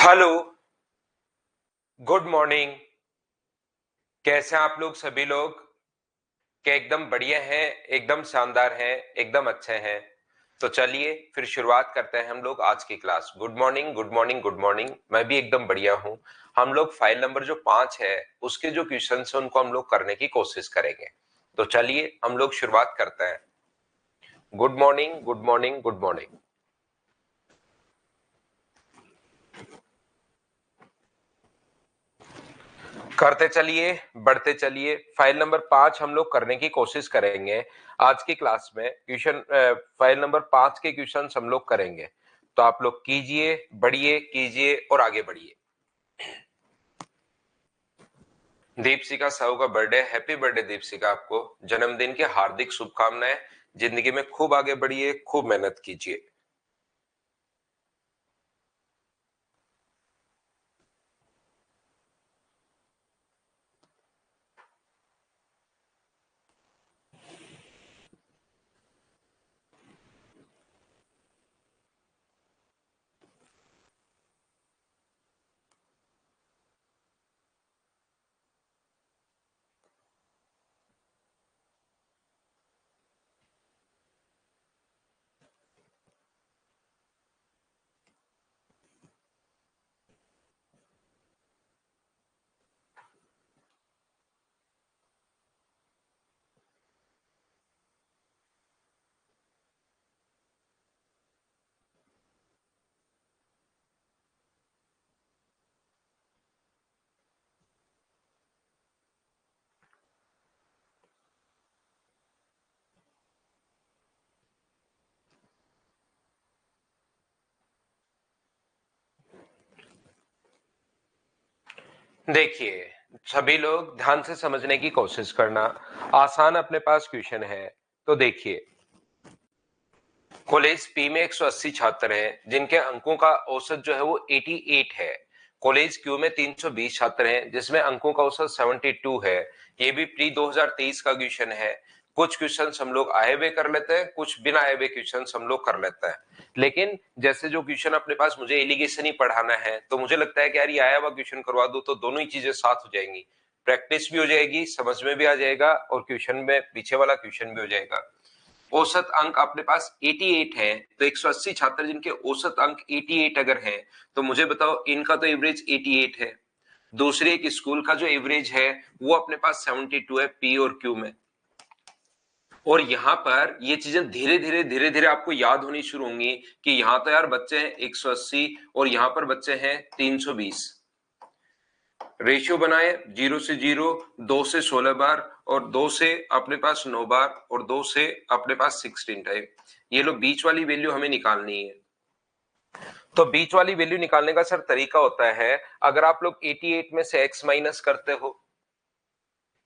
Hello, good morning. कैसे हैं आप लोग सभी लोग? क्या एकदम बढ़िया हैं, एकदम शानदार हैं, एकदम अच्छे हैं? तो चलिए फिर शुरुआत करते हैं हम लोग आज की class. Good morning, good morning, good morning. मैं भी एकदम बढ़िया हूं। हम लोग फाइल नंबर जो 5 है उसके जो क्वेश्चन है उनको हम लोग करने की कोशिश करेंगे। तो चलिए हम लोग शुरुआत करते हैं। Good morning, good morning, good morning. करते चलिए, बढ़ते चलिए। फाइल नंबर 5 हम लोग करने की कोशिश करेंगे आज की क्लास में। क्वेश्चन फाइल नंबर 5 के क्वेश्चन हम लोग करेंगे। तो आप लोग कीजिए, बढ़िए, कीजिए और आगे बढ़िए। दीपशिका साहू का बर्थडे, हैप्पी बर्थडे दीपशिका। आपको जन्मदिन की हार्दिक शुभकामनाएं। जिंदगी में खूब आगे बढ़िए, खूब मेहनत कीजिए। देखिए, सभी लोग ध्यान से समझने की कोशिश करना। आसान अपने पास क्वेश्चन है। तो देखिए, कॉलेज पी में 180 छात्र हैं जिनके अंकों का औसत जो है वो 88 है। कॉलेज क्यू में 320 छात्र हैं जिसमें अंकों का औसत 72 है। ये भी प्री 2023 का क्वेश्चन है। कुछ क्वेश्चन हम लोग आए हुए कर लेते हैं, कुछ बिना आए हुए क्वेश्चन हम लोग कर लेते हैं। लेकिन जैसे जो क्वेश्चन अपने पास मुझे एलिगेशन ही पढ़ाना है, तो मुझे लगता है कि यार ये आया हुआ क्वेश्चन करवा दो तो दोनों ही चीजें साथ हो जाएंगी। प्रैक्टिस भी हो जाएगी, समझ में भी आ जाएगा और क्वेश्चन में पीछे वाला क्वेश्चन भी हो जाएगा। औसत अंक अपने पास 88 है, तो 180 छात्र जिनके औसत अंक 88 अगर है, तो मुझे बताओ इनका तो एवरेज 88 है। दूसरे एक स्कूल का जो एवरेज है वो अपने पास 72 है पी और क्यू में। और यहाँ पर ये चीजें धीरे धीरे आपको याद होनी शुरू होंगी कि यहाँ तो यार बच्चे हैं 180 और यहाँ पर बच्चे हैं 320। रेशियो बनाए, 0 से 0, 2 से 16 बार और 2 से अपने पास 9 बार और 2 से अपने पास 16 टाइप। ये लो बीच वाली वैल्यू हमें निकालनी है। तो बीच वाली वैल्यू निकालने का सर तरीका होता है, अगर आप लोग 88 में से x माइनस करते हो,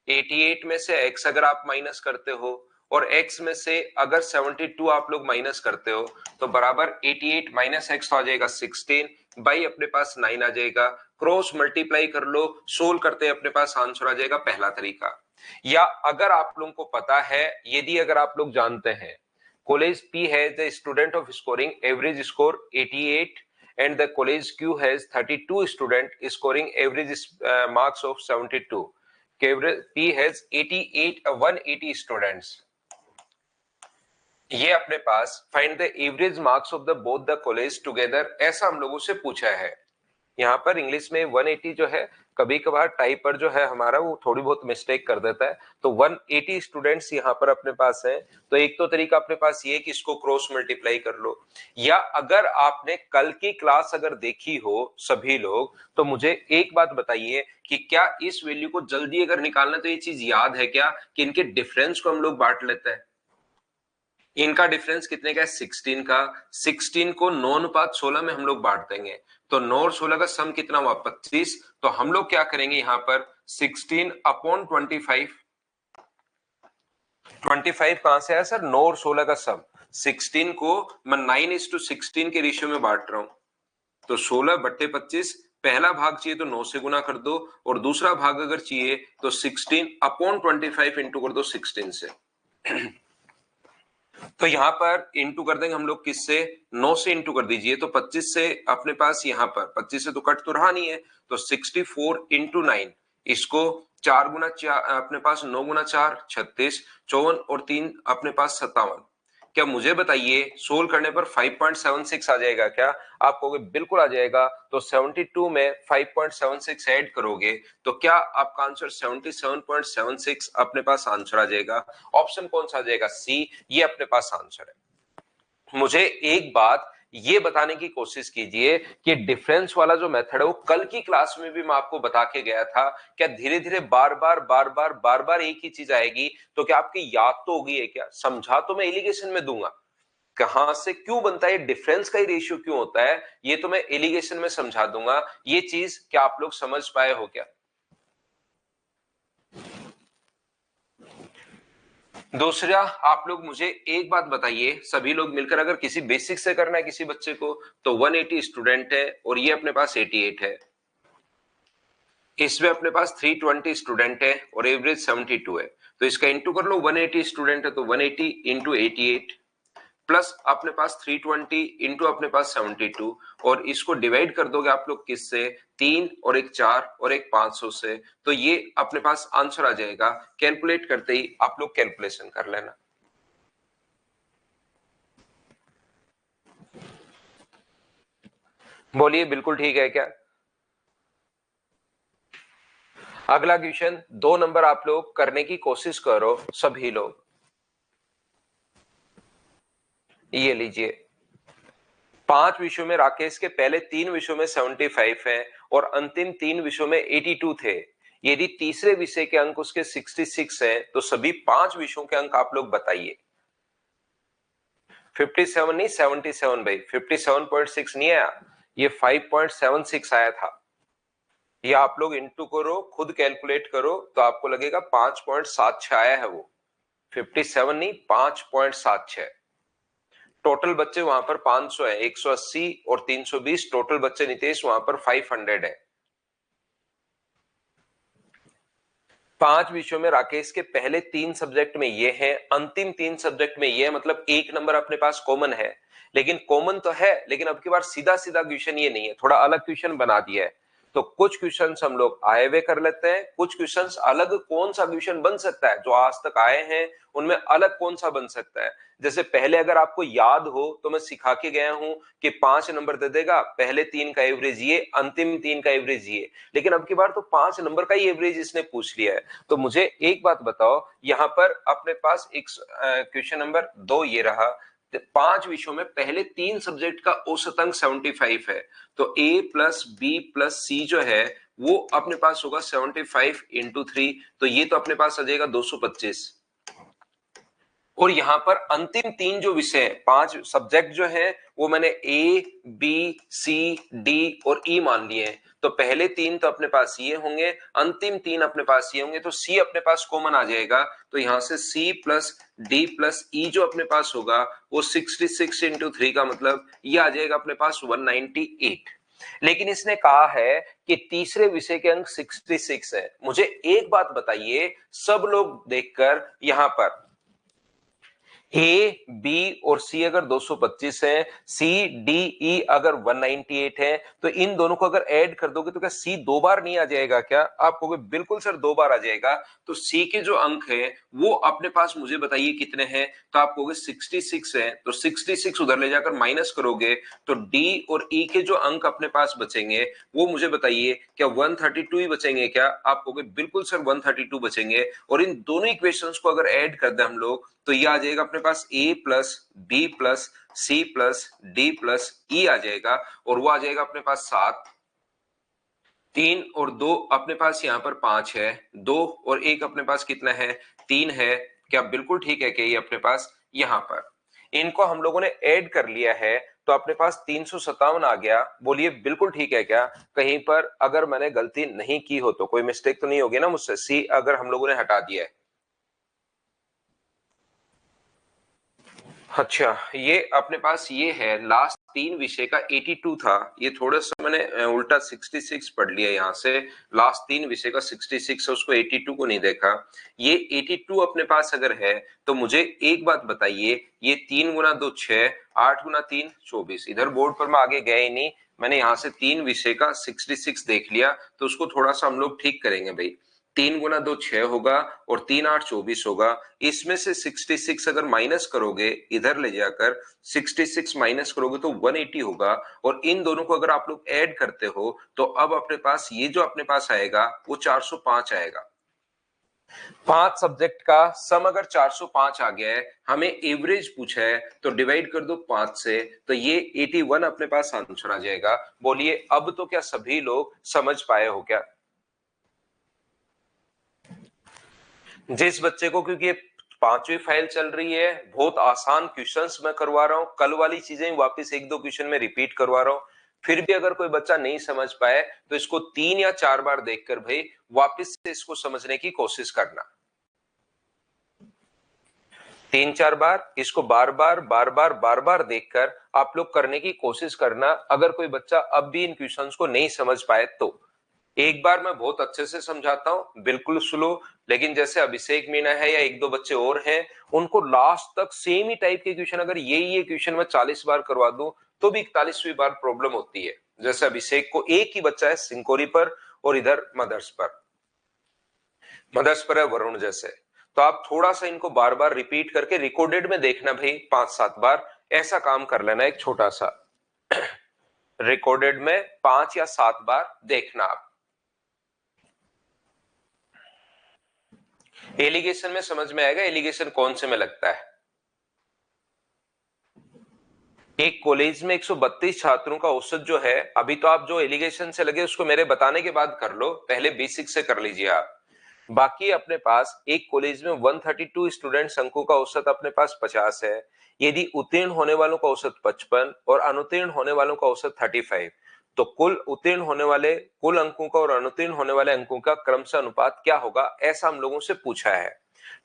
88 में से x अगर आप माइनस करते हो और x में से अगर 72 आप लोग माइनस करते हो, तो बराबर 88 माइनस x तो आ जाएगा 16 बाई अपने पास 9 आ जाएगा। क्रॉस मल्टीप्लाई कर लो, सोल्व करते हैं अपने पास आंसर आ जाएगा। पहला तरीका। या अगर आप लोगों को पता है, यदि अगर आप लोग जानते हैं college P has the student of scoring average score 88 and the college Q has 32 student scoring average marks of 72. P has 88 180 students. ये अपने पास find the average marks of the both the college together, ऐसा हम लोगों से पूछा है। यहाँ पर इंग्लिश में 180 जो है, कभी कभार टाइपर जो है हमारा वो थोड़ी बहुत मिस्टेक कर देता है। तो 180 स्टूडेंट्स यहाँ पर अपने पास है। तो एक तो तरीका अपने पास ये कि इसको क्रॉस मल्टीप्लाई कर लो, या अगर आपने कल की क्लास अगर देखी हो सभी लोग, तो मुझे एक बात बताइए कि क्या इस वैल्यू को जल्दी अगर निकालना तो ये चीज याद है क्या कि इनके डिफरेंस को हम लोग बांट लेते हैं। इनका डिफरेंस कितने का है? 16 का। 16 को 9:16 में हम लोग बांट देंगे, तो 9 और 16 का सम कितना हुआ? 25। तो हम लोग क्या करेंगे यहाँ पर 16 अपॉन 25। 25 कहां से आया सर? 9 और 16 का सम। 16 को मैं 9:16 के रेशियो में बांट रहा हूं, तो 16/25। पहला भाग चाहिए तो 9 से गुना कर दो, और दूसरा भाग अगर चाहिए तो 16 अपॉन 25 इंटू कर दो 16 से। तो यहाँ पर इंटू कर देंगे हम लोग किससे, 9 से इंटू कर दीजिए, तो 25 से अपने पास यहाँ पर 25 से तो कट तो रहा नहीं है, तो 64 इंटू 9, इसको 4 गुना 4 अपने पास 9 गुना 4 36, 54 और 3 अपने पास 57। क्या मुझे बताइए सोल्व करने पर 5.76 आ जाएगा क्या? आप कहोगे बिल्कुल आ जाएगा। तो 72 में 5.76 ऐड करोगे तो क्या आपका आंसर 77.76 अपने पास आंसर आ जाएगा। ऑप्शन कौन सा आ जाएगा? सी, ये अपने पास आंसर है। मुझे एक बात ये बताने की कोशिश कीजिए कि डिफरेंस वाला जो मेथड है वो कल की क्लास में भी मैं आपको बता के गया था। क्या धीरे धीरे बार बार एक ही चीज आएगी तो क्या आपकी याद तो होगी है क्या? समझा तो मैं एलिगेशन में दूंगा, कहां से क्यों बनता है डिफरेंस का ही रेशियो क्यों होता है ये तो मैं एलिगेशन में समझा दूंगा। ये चीज क्या आप लोग समझ पाए हो क्या? दूसरा, आप लोग मुझे एक बात बताइए, सभी लोग मिलकर अगर किसी बेसिक से करना है किसी बच्चे को, तो 180 स्टूडेंट है और ये अपने पास 88 है, इसमें अपने पास 320 स्टूडेंट है और एवरेज 72 है, तो इसका इंटू कर लो। 180 स्टूडेंट है तो 180 इंटू 88 प्लस अपने पास 320 इंटू अपने पास 72, और इसको डिवाइड कर दोगे आप लोग किससे, 3 और एक 4 और एक 500 से, तो ये अपने पास आंसर आ जाएगा। कैलकुलेट करते ही आप लोग कैलकुलेशन कर लेना। बोलिए बिल्कुल ठीक है क्या? अगला क्वेश्चन 2 नंबर आप लोग करने की कोशिश करो सभी लोग। ये लीजिए, 5 विषयों में राकेश के पहले 3 विषयों में 75 है और अंतिम 3 विषयों में 82 थे। यदि तीसरे विषय के अंक उसके 66 है तो सभी 5 विषयों के अंक आप लोग बताइए। 57 नहीं 77 भाई, 57.6 नहीं आया, ये 5.76 आया था। ये आप लोग इंटू करो, खुद कैलकुलेट करो तो आपको लगेगा 5.76 आया है वो, 57 नहीं 5.76। टोटल बच्चे वहां पर 500 है, 180 और 320 टोटल बच्चे नितेश वहां पर 500 है। 5 विषयों में राकेश के पहले 3 सब्जेक्ट में ये है, अंतिम 3 सब्जेक्ट में ये है, मतलब 1 नंबर अपने पास कॉमन है। लेकिन कॉमन तो है, लेकिन अब की बार सीधा सीधा क्वेश्चन ये नहीं है, थोड़ा अलग क्वेश्चन बना दिया है। तो कुछ क्वेश्चंस हम लोग आए हुए कर लेते हैं, कुछ क्वेश्चंस अलग कौन सा क्वेश्चन बन सकता है जो आज तक आए हैं उनमें अलग कौन सा बन सकता है। जैसे पहले अगर आपको याद हो तो मैं सिखा के गया हूं कि 5 नंबर दे देगा, पहले 3 का एवरेज ये, अंतिम 3 का एवरेज ये, लेकिन अब की बार तो 5 नंबर का ही एवरेज इसने पूछ लिया है। तो मुझे एक बात बताओ, यहां पर अपने पास एक क्वेश्चन नंबर 2 ये रहा, 5 विषयों में पहले 3 सब्जेक्ट का औसत अंक 75 है, तो ए प्लस बी प्लस सी जो है वो अपने पास होगा 75 इंटू 3, तो ये तो अपने पास आ जाएगा 225। और यहां पर अंतिम 3 जो विषय 5 सब्जेक्ट जो है वो मैंने ए बी सी डी और ई मान लिए हैं, तो पहले 3 तो अपने पास ये होंगे, अंतिम 3 अपने पास ये होंगे, तो सी अपने पास कॉमन आ जाएगा। तो यहां से सी प्लस डी प्लस ई जो अपने पास होगा वो 66 इंटू 3 का मतलब ये आ जाएगा अपने पास 198। लेकिन इसने कहा है कि तीसरे विषय के अंक 66 है। मुझे एक बात बताइए, सब लोग देखकर यहां पर ए बी और सी अगर 225 है, सी डी ई अगर 198 है, तो इन दोनों को अगर ऐड कर दोगे तो क्या सी 2 बार नहीं आ जाएगा क्या? आप कहोगे बिल्कुल सर 2 बार आ जाएगा। तो सी के जो अंक है वो अपने पास मुझे बताइए कितने हैं, तो आप कहोगे 66 है, तो 66 उधर ले जाकर माइनस करोगे तो डी और ई के जो अंक अपने पास बचेंगे वो मुझे बताइए क्या 132 ही बचेंगे क्या? आप कहोगे बिल्कुल सर 132 बचेंगे। और इन दोनों इक्वेशंस को अगर ऐड कर दें हम लोग तो ये आ जाएगा अपने पास A plus B plus C plus D plus E आ जाएगा, और वो आ जाएगा अपने पास 7। 3 और 2 अपने पास यहाँ पर 5 है, 2 और 1 अपने पास कितना है, 3 है। क्या बिल्कुल ठीक है कि ये अपने पास यहाँ पर इनको हम लोगों ने ऐड कर लिया है तो अपने पास 357 आ गया। बोलिए बिल्कुल ठीक है क्या? कहीं पर अगर मैंने गलती नहीं की हो तो कोई मिस्टेक तो नहीं होगी ना मुझसे, सी अगर हम लोगों ने हटा दिया है। अच्छा, ये अपने पास ये है लास्ट तीन विषय का 82 था। ये थोड़ा सा मैंने उल्टा 66 पढ़ लिया यहाँ से। लास्ट तीन विषय का 66 है, उसको 82 को नहीं देखा। ये 82 अपने पास अगर है तो मुझे एक बात बताइए, ये 3 गुना 2 6, 8 गुना 3 24। इधर बोर्ड पर मैं आगे गया ही नहीं, मैंने यहाँ से तीन विषय का 66 देख लिया, तो उसको थोड़ा सा हम लोग ठीक करेंगे भाई। 3 गुना 2 6 होगा और 3 8 24 होगा। इसमें से 66 अगर माइनस करोगे, इधर ले जाकर 66 माइनस करोगे तो 180 होगा। और इन दोनों को अगर आप लोग ऐड करते हो तो अब अपने पास ये जो अपने पास आएगा वो 405 आएगा। 5 सब्जेक्ट का सम अगर 405 आ गया है, हमें एवरेज पूछा है, तो डिवाइड कर दो 5 से, तो ये 81 अपने पास आंसर आ जाएगा। बोलिए अब तो क्या सभी लोग समझ पाए हो क्या? जिस बच्चे को, क्योंकि ये पांचवी फाइल चल रही है, बहुत आसान क्वेश्चंस मैं करवा रहा हूं, कल वाली चीजें वापस एक दो क्वेश्चन में रिपीट करवा रहा हूं। फिर भी अगर कोई बच्चा नहीं समझ पाए तो इसको 3 या 4 बार देखकर भाई वापस से इसको समझने की कोशिश करना। 3 4 बार इसको बार बार देखकर आप लोग करने की कोशिश करना। अगर कोई बच्चा अब भी इन क्वेश्चंस को नहीं समझ पाए तो एक बार मैं बहुत अच्छे से समझाता हूं, बिल्कुल स्लो, लेकिन जैसे अभिषेक मीणा है या एक दो बच्चे और हैं, उनको लास्ट तक सेम ही टाइप के क्वेश्चन अगर ये क्वेश्चन मैं 40 बार करवा दूं तो भी 41वीं बार प्रॉब्लम होती है। जैसे अभिषेक को एक ही बच्चा है सिंकोरी पर और इधर मदर्स पर है वरुण जैसे। तो आप थोड़ा सा इनको बार बार रिपीट करके रिकॉर्डेड में देखना भाई 5 7 बार, ऐसा काम कर लेना एक छोटा सा। रिकॉर्डेड में 5 या 7 बार देखना आप। एलिगेशन में समझ में आएगा, एलिगेशन कौन से में लगता है। एक कॉलेज में 132 छात्रों का औसत जो है, अभी तो आप जो एलिगेशन से लगे उसको मेरे बताने के बाद कर लो, पहले बेसिक से कर लीजिए आप। बाकी अपने पास एक कॉलेज में 132 स्टूडेंट्स, अंकों का औसत अपने पास 50 है। यदि उत्तीर्ण होने वालों का औसत 55 और अनुत्तीर्ण होने वालों का औसत 35, तो कुल उत्तीर्ण होने वाले कुल अंकों का और अनुत्तीर्ण होने वाले अंकों का क्रमशः अनुपात क्या होगा, ऐसा हम लोगों से पूछा है।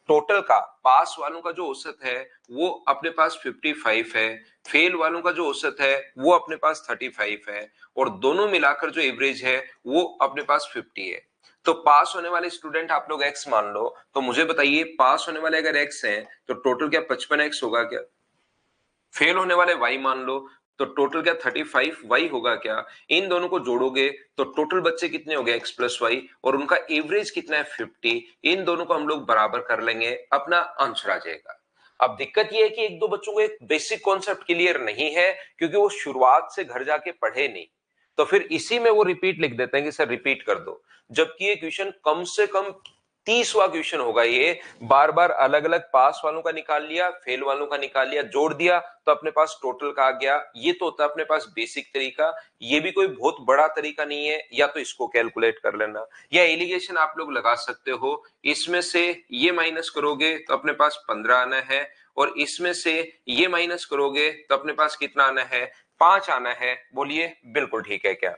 टोटल का पास वालों का जो औसत है वो अपने पास 55 है, फेल वालों का जो औसत है वो अपने पास 35 है, और दोनों मिलाकर जो एवरेज है वो अपने पास 50 है। तो पास होने वाले स्टूडेंट आप लोग एक्स मान लो, तो मुझे बताइए पास होने वाले अगर एक्स हैं तो टोटल क्या 55x होगा क्या? फेल होने वाले वाई मान लो, तो टोटल क्या 35y होगा क्या? इन दोनों को जोड़ोगे तो टोटल बच्चे कितने हो गए x प्लस वाई, और उनका एवरेज कितना है 50। इन दोनों को हम लोग बराबर कर लेंगे, अपना आंसर आ जाएगा। अब दिक्कत यह है कि एक दो बच्चों को एक बेसिक कॉन्सेप्ट क्लियर नहीं है, क्योंकि वो शुरुआत से घर जाके पढ़े नहीं, तो फिर इसी में वो रिपीट लिख देते हैं कि सर रिपीट कर दो। जबकि ये क्वेश्चन कम से कम 30वां क्वेश्चन होगा, ये बार बार अलग अलग पास वालों का निकाल लिया, फेल वालों का निकाल लिया, जोड़ दिया तो अपने पास टोटल का आ गया। ये तो होता है अपने पास बेसिक तरीका, ये भी कोई बहुत बड़ा तरीका नहीं है। या तो इसको कैलकुलेट कर लेना, या एलिगेशन आप लोग लगा सकते हो। इसमें से ये माइनस करोगे तो अपने पास 15 आना है, और इसमें से ये माइनस करोगे तो अपने पास कितना आना है, 5 आना है। बोलिए बिल्कुल ठीक है क्या?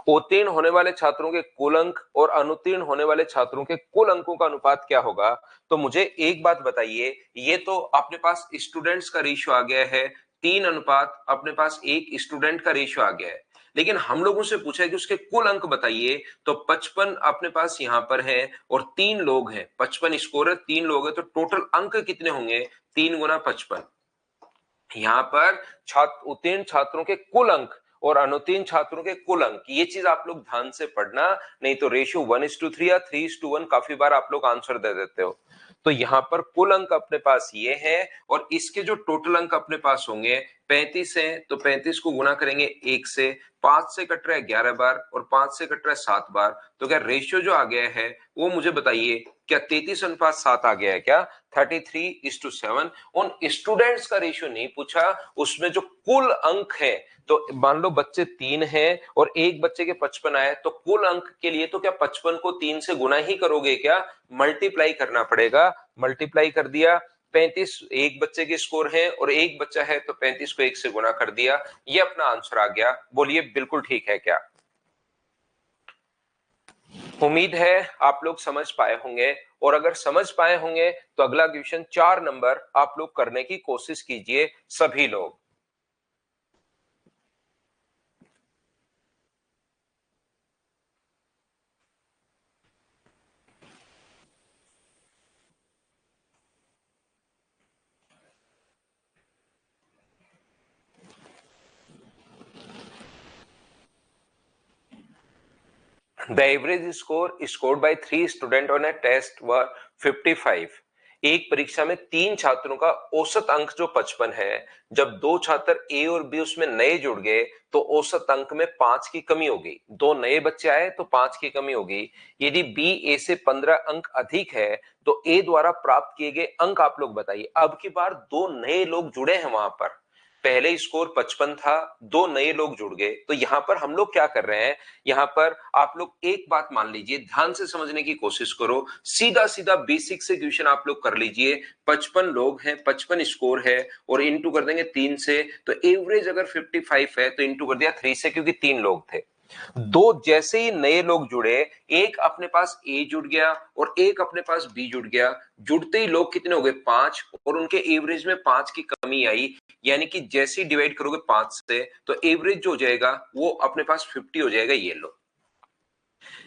उत्तीर्ण होने वाले छात्रों के कुल अंक और अनुत्तीर्ण होने वाले छात्रों के कुल अंकों का अनुपात क्या होगा? तो मुझे एक बात बताइए, ये तो अपने पास स्टूडेंट्स का रेशियो आ गया है, 3 अनुपात अपने पास एक स्टूडेंट का रेशियो आ गया है। लेकिन हम लोगों से पूछा है कि उसके कुल अंक बताइए, तो 55 अपने पास यहां पर है और 3 लोग हैं, 55 स्कोर है, 3 लोग हैं, तो टोटल अंक कितने होंगे? 3 गुना 55। यहाँ पर छात्र उत्तीर्ण छात्रों के कुल अंक और अनुत्तीर्ण छात्रों के कुल अंक, ये चीज आप लोग ध्यान से पढ़ना, नहीं तो रेशियो 1:3 या 3:1 काफी बार आप लोग आंसर दे देते हो। तो यहाँ पर कुल अंक अपने पास ये है, और इसके जो टोटल अंक अपने पास होंगे 35 है, तो 35 को गुना करेंगे 1 से, 5 से कट रहा है 11 बार और 5 से कट रहा है 7 बार, तो क्या रेशियो जो आ गया है वो मुझे बताइए, क्या 33:7 आ गया है क्या? 33:7। उन स्टूडेंट्स का रेशियो नहीं पूछा, उसमें जो कुल अंक है, तो मान लो बच्चे 3 हैं और एक बच्चे के 55 आए, तो कुल अंक के लिए तो क्या 55 को 3 से गुना ही करोगे क्या? मल्टीप्लाई करना पड़ेगा। मल्टीप्लाई कर दिया, 35 एक बच्चे के स्कोर है और एक बच्चा है, तो 35 को 1 से गुना कर दिया, ये अपना आंसर आ गया। बोलिए बिल्कुल ठीक है क्या? उम्मीद है आप लोग समझ पाए होंगे, और अगर समझ पाए होंगे तो अगला क्वेश्चन 4 नंबर आप लोग करने की कोशिश कीजिए सभी लोग। The average score scored by 3 students on a test were 55। एक परीक्षा में 3 छात्रों का औसत अंक जो 55 है, जब 2 छात्र ए और बी उसमें नए जुड़ गए तो औसत अंक में 5 की कमी हो गई। 2 नए बच्चे आए तो 5 की कमी हो गई। यदि बी ए से 15 अंक अधिक है तो ए द्वारा प्राप्त किए गए अंक आप लोग बताइए। अब की बार 2 नए लोग जुड़े हैं वहां पर, पहले स्कोर 55 था, 2 नए लोग जुड़ गए, तो यहां पर हम लोग क्या कर रहे हैं, यहां पर आप लोग एक बात मान लीजिए, ध्यान से समझने की कोशिश करो, सीधा सीधा बेसिक से क्वेश्चन आप लोग कर लीजिए। 55 लोग हैं, 55 स्कोर है, और इंटू कर देंगे 3 से, तो एवरेज अगर 55 है तो इंटू कर दिया 3 से, क्योंकि 3 लोग थे। 2 जैसे ही नए लोग जुड़े, एक अपने पास ए जुड़ गया और एक अपने पास बी जुड़ गया, जुड़ते ही लोग कितने हो गए, 5, और उनके एवरेज में 5 की कमी आई, यानी कि जैसे ही डिवाइड करोगे 5 से तो एवरेज जो हो जाएगा वो अपने पास 50 हो जाएगा। ये लो,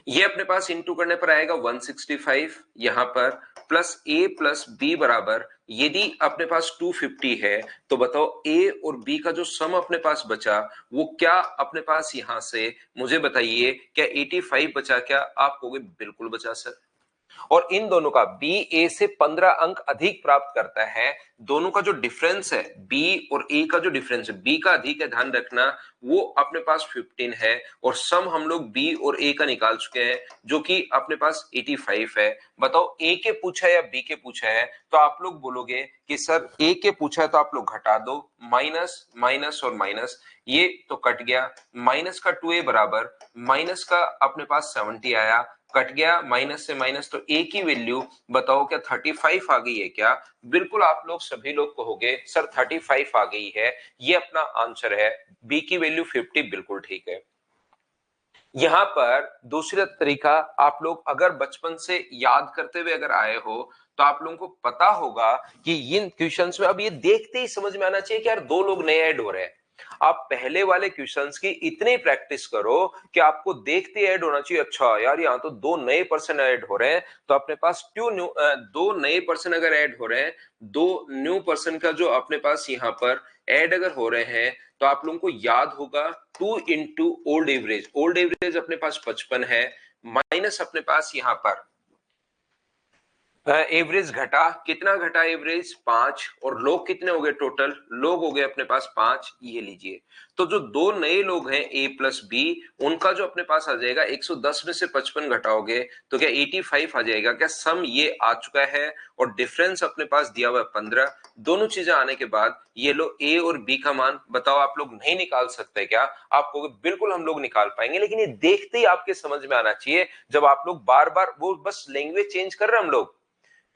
ये अपने पास इंटू करने पर आएगा 165, यहां पर प्लस ए प्लस बी बराबर, यदि अपने पास 250 है तो बताओ ए और बी का जो सम अपने पास बचा वो क्या अपने पास यहां से, मुझे बताइए, क्या 85 बचा? क्या आप कहोगे बिल्कुल बचा सर। और इन दोनों का बी ए से 15 अंक अधिक प्राप्त करता है, दोनों का जो डिफरेंस है बी और ए का, जो डिफरेंस है बी का अधिक है, ध्यान रखना, वो अपने पास 15 है, और सम हम लोग बी और ए का निकाल चुके हैं जो कि अपने पास 85 है। बताओ ए के पूछा है या बी के पूछा है, तो आप लोग बोलोगे कि सर ए के पूछा है, तो आप लोग घटा दो, माइनस माइनस और माइनस, ये तो कट गया, माइनस का 2a बराबर माइनस का अपने पास 70 आया, कट गया माइनस से माइनस, तो ए की वैल्यू बताओ क्या 35 आ गई है क्या? बिल्कुल, आप लोग सभी लोग कहोगे सर 35 आ गई है, ये अपना आंसर है। बी की वैल्यू 50 बिल्कुल ठीक है। यहां पर दूसरा तरीका, आप लोग अगर बचपन से याद करते हुए अगर आए हो तो आप लोगों को पता होगा कि इन क्वेश्चंस में अब ये देखते ही समझ में आना चाहिए कि यार 2 लोग नए ऐड हो रहे हैं। आप पहले वाले क्वेश्चंस की इतनी प्रैक्टिस करो कि आपको देखते ऐड होना चाहिए, अच्छा यार यहाँ तो 2 नए पर्सन ऐड हो रहे हैं, तो अपने पास 2 नए पर्सन अगर ऐड हो रहे हैं, 2 न्यू पर्सन का जो अपने पास यहाँ पर ऐड अगर हो रहे हैं, तो आप लोगों को याद होगा 2 into old average, old average अपने पास 55 है, माइनस अपने पास यहां पर एवरेज घटा, कितना घटा एवरेज 5, और लोग कितने हो गए टोटल, लोग हो गए अपने पास 5, ये लीजिए। तो जो 2 नए लोग हैं ए प्लस बी, उनका जो अपने पास आ जाएगा 110 में से 55 घटाओगे तो क्या 85 आ जाएगा क्या? सम ये आ चुका है, और डिफरेंस अपने पास दिया हुआ है 15। दोनों चीजें आने के बाद ये लो ए और बी का मान बताओ, आप लोग नहीं निकाल सकते क्या? आप कहोगे बिल्कुल हम लोग निकाल पाएंगे, लेकिन ये देखते ही आपके समझ में आना चाहिए, जब आप लोग बार बार वो बस लैंग्वेज चेंज कर रहे हैं हम लोग,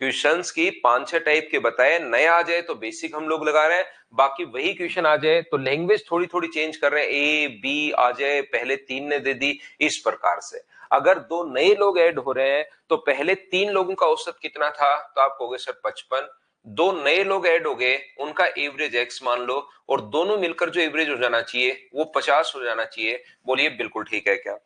क्वेश्चंस की 5-6 टाइप के बताए, नया आ जाए तो बेसिक हम लोग लगा रहे हैं, बाकी वही क्वेश्चन आ जाए तो लैंग्वेज थोड़ी थोड़ी चेंज कर रहे हैं, ए बी आ जाए, पहले 3 ने दे दी, इस प्रकार से। अगर 2 नए लोग ऐड हो रहे हैं तो पहले 3 लोगों का औसत कितना था, तो आप कहोगे सर 55, 2 नए लोग ऐड हो गए, उनका एवरेज x मान लो, और दोनों मिलकर जो एवरेज हो जाना चाहिए वो 50 हो जाना चाहिए। बोलिए बिल्कुल ठीक है क्या?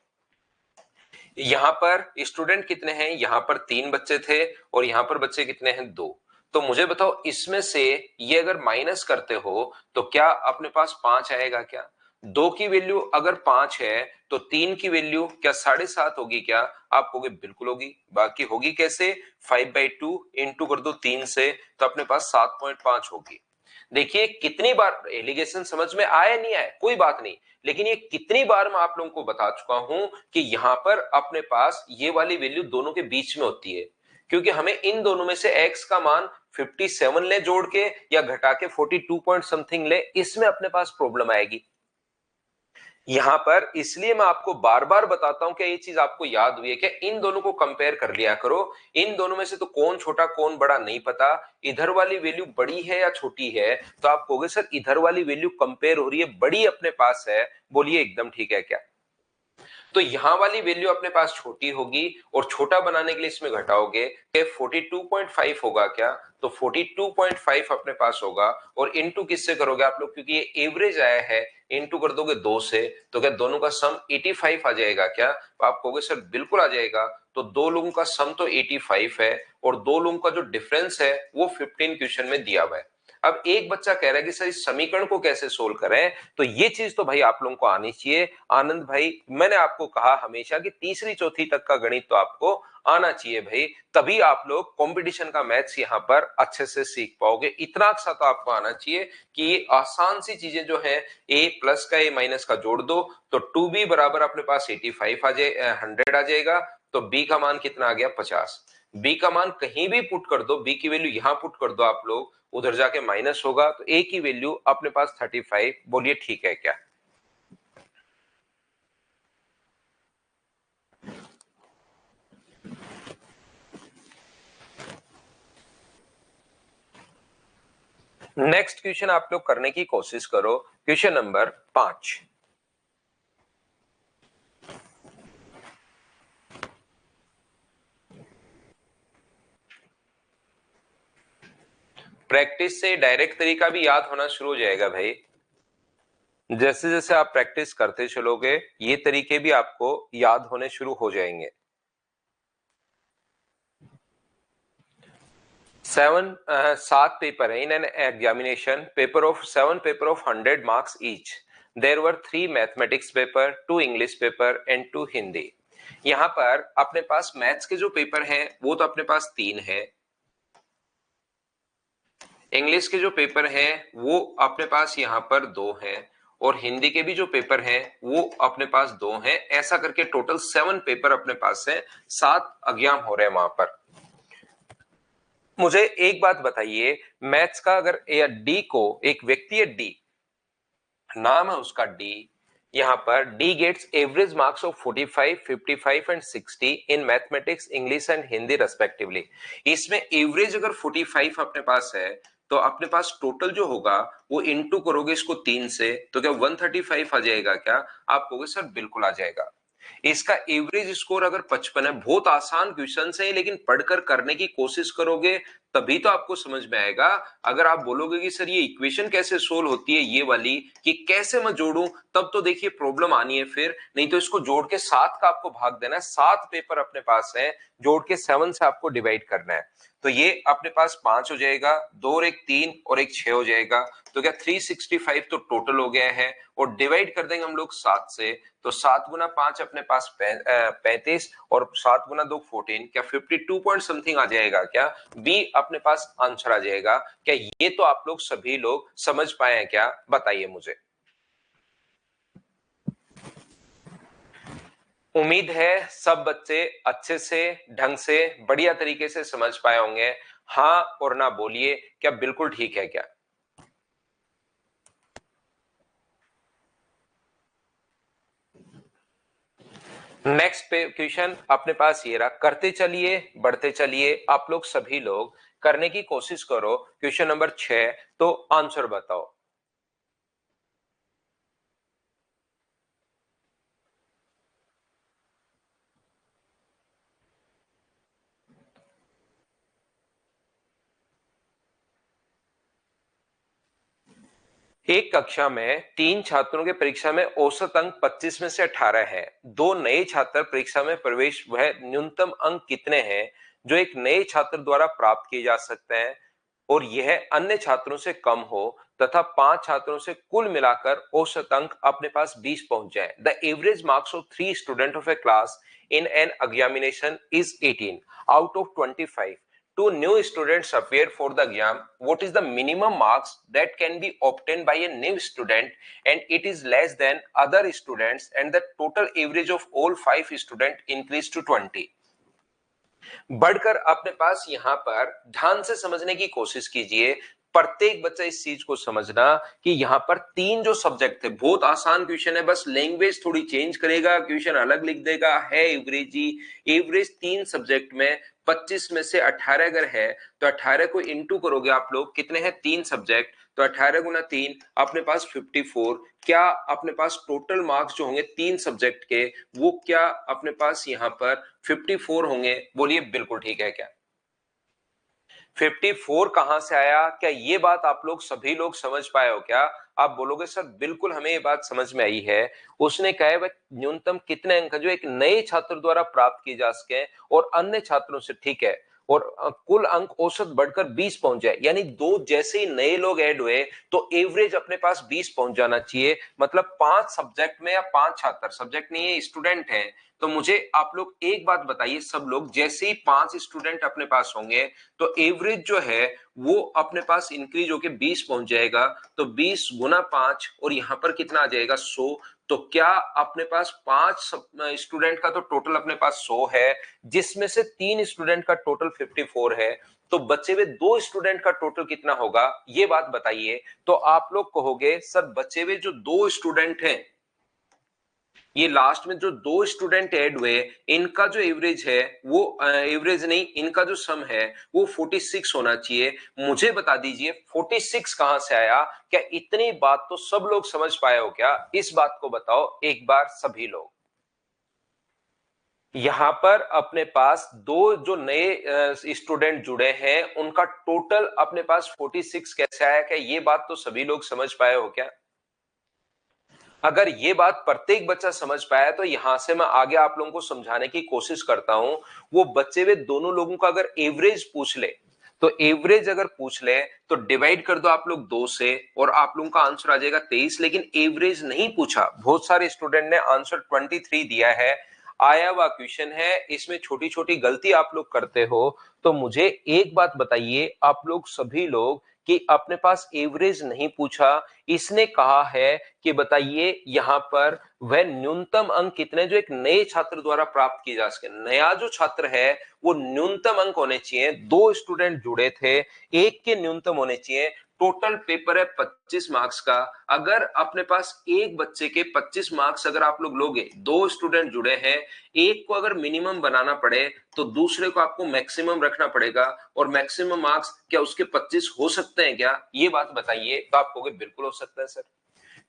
यहां पर स्टूडेंट कितने हैं, यहां पर 3 बच्चे थे, और यहां पर बच्चे कितने हैं, 2। तो मुझे बताओ इसमें से ये अगर माइनस करते हो तो क्या अपने पास 5 आएगा क्या? 2 की वैल्यू अगर 5 है तो 3 की वैल्यू क्या 7.5 होगी क्या? आप कहोगे बिल्कुल होगी। बाकी होगी कैसे, 5/2 इंटू कर दो 3 से, तो अपने पास 7.5 होगी। देखिए कितनी बार एलिगेशन समझ में आया नहीं आया कोई बात नहीं, लेकिन ये कितनी बार मैं आप लोगों को बता चुका हूं कि यहां पर अपने पास ये वाली वैल्यू दोनों के बीच में होती है, क्योंकि हमें इन दोनों में से x का मान 57 ले जोड़ के या घटा के 42 पॉइंट समथिंग ले, इसमें अपने पास प्रॉब्लम आएगी। यहां पर इसलिए मैं आपको बार बार बताता हूं कि ये चीज आपको याद हुई है कि इन दोनों को कंपेयर कर लिया करो, इन दोनों में से तो कौन छोटा कौन बड़ा नहीं पता, इधर वाली वैल्यू बड़ी है या छोटी है, तो आप कहोगे सर इधर वाली वैल्यू कंपेयर हो रही है, बड़ी अपने पास है। बोलिए एकदम ठीक है क्या? तो यहां वाली वैल्यू अपने पास छोटी होगी और छोटा बनाने के लिए इसमें घटाओगे कि 42.5 होगा क्या, तो 42.5 अपने पास होगा। और इनटू किससे करोगे आप लोग, क्योंकि ये एवरेज आया है, इनटू कर दोगे 2 से, तो क्या दोनों का सम 85 आ जाएगा क्या? तो आप कहोगे सर बिल्कुल आ जाएगा। तो दो लोगों का सम तो 85 है और दो लोगों का जो डिफरेंस है वो 15 क्वेश्चन में दिया हुआ है। अब एक बच्चा कह रहा है कि सर इस समीकरण को कैसे सोल्व करें, तो ये चीज तो भाई आप लोगों को आनी चाहिए। आनंद भाई, मैंने आपको कहा हमेशा कि तीसरी चौथी तक का गणित तो आपको आना चाहिए भाई, तभी आप लोग कंपटीशन का मैथ्स यहाँ पर अच्छे से सीख पाओगे। इतना सा तो आपको आना चाहिए कि ये आसान सी चीजें जो है, ए प्लस का ए माइनस का जोड़ दो तो 2b बराबर अपने पास 85 आ जाए, 100 आ जाएगा। तो b का मान कितना आ गया, 50। b का मान कहीं भी पुट कर दो, b की वैल्यू यहां पुट कर दो आप लोग, उधर जाके माइनस होगा, तो a की वैल्यू अपने पास 35। बोलिए ठीक है क्या? नेक्स्ट क्वेश्चन आप लोग करने की कोशिश करो, क्वेश्चन नंबर 5। प्रैक्टिस से डायरेक्ट तरीका भी याद होना शुरू हो जाएगा भाई। जैसे जैसे आप प्रैक्टिस करते चलोगे ये तरीके भी आपको याद होने शुरू हो जाएंगे। 7 पेपर है in an examination, paper of 7 paper of 100 marks each. There were 3 mathematics paper, 2 English paper and 2 Hindi. यहां पर अपने पास मैथ्स के जो पेपर हैं वो तो अपने पास 3 है, इंग्लिश के जो पेपर हैं वो अपने पास यहाँ पर 2 हैं, और हिंदी के भी जो पेपर हैं वो अपने पास 2 हैं। ऐसा करके टोटल 7 पेपर अपने पास है, 7 एग्जाम हो रहे हैं वहां पर। मुझे एक बात बताइए, मैथ्स का अगर डी को, एक व्यक्ति है डी, नाम है उसका डी, यहां पर D gets average marks of 45, 55 and 60 in mathematics, English and Hindi respectively. इसमें एवरेज अगर 45 अपने पास है तो अपने पास टोटल जो होगा वो इनटू करोगे इसको 3 से, तो क्या 135 आ जाएगा क्या? आप कहोगे सर बिल्कुल आ जाएगा। इसका एवरेज स्कोर अगर 55 है, बहुत आसान क्वेश्चन है लेकिन पढ़कर करने की कोशिश करोगे तभी तो आपको समझ में आएगा। अगर आप बोलोगे कि सर ये इक्वेशन कैसे सोल्व होती है ये वाली, कि कैसे मैं जोड़ूं, तब तो देखिए प्रॉब्लम आनी है फिर। नहीं तो इसको जोड़ के 7 का आपको भाग देना है, 7 पेपर अपने पास है, जोड़ के 7 से आपको डिवाइड करना है। तो ये अपने पास 5 हो जाएगा, 2 और 1 3 और 1 6 हो जाएगा। तो क्या 365 तो टोटल हो गया है, और डिवाइड कर देंगे हम लोग 7 से, तो 7 गुना 5 अपने पास 35 और 7 गुना 2 14, क्या 52 पॉइंट समथिंग आ जाएगा क्या? बी अपने पास आंसर आ जाएगा क्या? ये तो आप लोग सभी लोग समझ पाए हैं क्या, बताइए मुझे। उम्मीद है सब बच्चे अच्छे से, ढंग से, बढ़िया तरीके से समझ पाए होंगे। हाँ और ना बोलिए, क्या बिल्कुल ठीक है क्या? नेक्स्ट क्वेश्चन अपने पास ये रहा, करते चलिए बढ़ते चलिए, आप लोग सभी लोग करने की कोशिश करो। क्वेश्चन नंबर 6, तो आंसर बताओ। एक कक्षा में 3 छात्रों के परीक्षा में औसत अंक 25 में से 18 है। 2 नए छात्र परीक्षा में प्रवेश, वह न्यूनतम अंक कितने हैं जो एक नए छात्र द्वारा प्राप्त किए जा सकते हैं और यह अन्य छात्रों से कम हो, तथा 5 छात्रों से कुल मिलाकर औसत अंक अपने पास 20 पहुंच जाए। The average marks of 3 student of A class in an examination is 18 out of 25. Two new students appeared for the exam. What is the minimum marks that can be obtained by a new student and it is less than other students, and the total average of all 5 students increased to 20. बढ़कर अपने पास यहां पर ध्यान से समझने की कोशिश कीजिए। प्रत्येक बच्चा इस चीज को समझना कि यहां पर 3 जो सब्जेक्ट थे, बहुत आसान क्वेश्चन है, बस लैंग्वेज थोड़ी चेंज करेगा, क्वेश्चन अलग लिख देगा, है एवरेज ही। एवरेज 3 सब्जेक्ट में 25 में से 18 अगर है तो 18 को इंटू करोगे आप लोग, कितने हैं 3 सब्जेक्ट, तो 18 गुना 3 अपने पास 54। क्या अपने पास टोटल मार्क्स जो होंगे 3 सब्जेक्ट के वो क्या अपने पास यहाँ पर 54 होंगे? बोलिए बिल्कुल ठीक है क्या? 54 कहां से आया? क्या ये बात आप लोग सभी लोग समझ पाए हो क्या? आप बोलोगे सर बिल्कुल हमें ये बात समझ में आई है। उसने कहा है वह न्यूनतम कितने अंक जो एक नए छात्र द्वारा प्राप्त किए जा सके और अन्य छात्रों से, ठीक है, और कुल अंक औसत बढ़कर 20 पहुंच जाए, यानी दो जैसे ही नए लोग ऐड हुए तो एवरेज अपने पास 20 पहुंच जाना चाहिए। मतलब 5 सब्जेक्ट में या 5 छात्र, सब्जेक्ट नहीं है स्टूडेंट हैं, तो मुझे आप लोग एक बात बताइए, सब लोग जैसे ही 5 स्टूडेंट अपने पास होंगे तो एवरेज जो है वो अपने पास इंक्रीज होके 20 पहुंच जाएगा। तो 20 गुना 5 और यहां पर कितना आ जाएगा 100। तो क्या अपने पास 5 स्टूडेंट का तो टोटल अपने पास 100 है, जिसमें से 3 स्टूडेंट का टोटल 54 है, तो बचे हुए 2 स्टूडेंट का टोटल कितना होगा ये बात बताइए। तो आप लोग कहोगे सर बचे हुए जो 2 स्टूडेंट हैं, ये लास्ट में जो 2 स्टूडेंट ऐड हुए, इनका जो एवरेज है वो एवरेज नहीं, इनका जो सम है वो 46 होना चाहिए। मुझे बता दीजिए 46 कहां से आया? क्या इतनी बात तो सब लोग समझ पाए हो क्या? इस बात को बताओ एक बार सभी लोग। यहां पर अपने पास दो जो नए स्टूडेंट जुड़े हैं उनका टोटल अपने पास 46 कैसे आया? क्या ये बात तो सभी लोग समझ पाए हो क्या? अगर ये बात प्रत्येक बच्चा समझ पाया तो यहां से मैं आगे आप लोगों को समझाने की कोशिश करता हूं। वो बच्चे वे दोनों लोगों का अगर एवरेज पूछ ले, तो एवरेज अगर पूछ ले तो डिवाइड कर दो आप लोग 2 से और आप लोगों का आंसर आ जाएगा 23। लेकिन एवरेज नहीं पूछा, बहुत सारे स्टूडेंट ने आंसर 23 दिया है। आया हुआ क्वेश्चन है, इसमें छोटी छोटी गलती आप लोग करते हो। तो मुझे एक बात बताइए आप लोग सभी लोग कि अपने पास एवरेज नहीं पूछा, इसने कहा है कि बताइए यहां पर वह न्यूनतम अंक कितने जो एक नए छात्र द्वारा प्राप्त किए जा सके। नया जो छात्र है वो न्यूनतम अंक होने चाहिए, 2 स्टूडेंट जुड़े थे, एक के न्यूनतम होने चाहिए। टोटल पेपर है 25 मार्क्स का। अगर अपने पास एक बच्चे के 25 मार्क्स अगर आप लोग लोगे, 2 स्टूडेंट जुड़े हैं, एक को अगर मिनिमम बनाना पड़े तो दूसरे को आपको मैक्सिमम रखना पड़ेगा। और मैक्सिमम मार्क्स क्या उसके 25 हो सकते हैं क्या? ये बात बताइए। तो आप कहोगे बिल्कुल हो सकता है सर,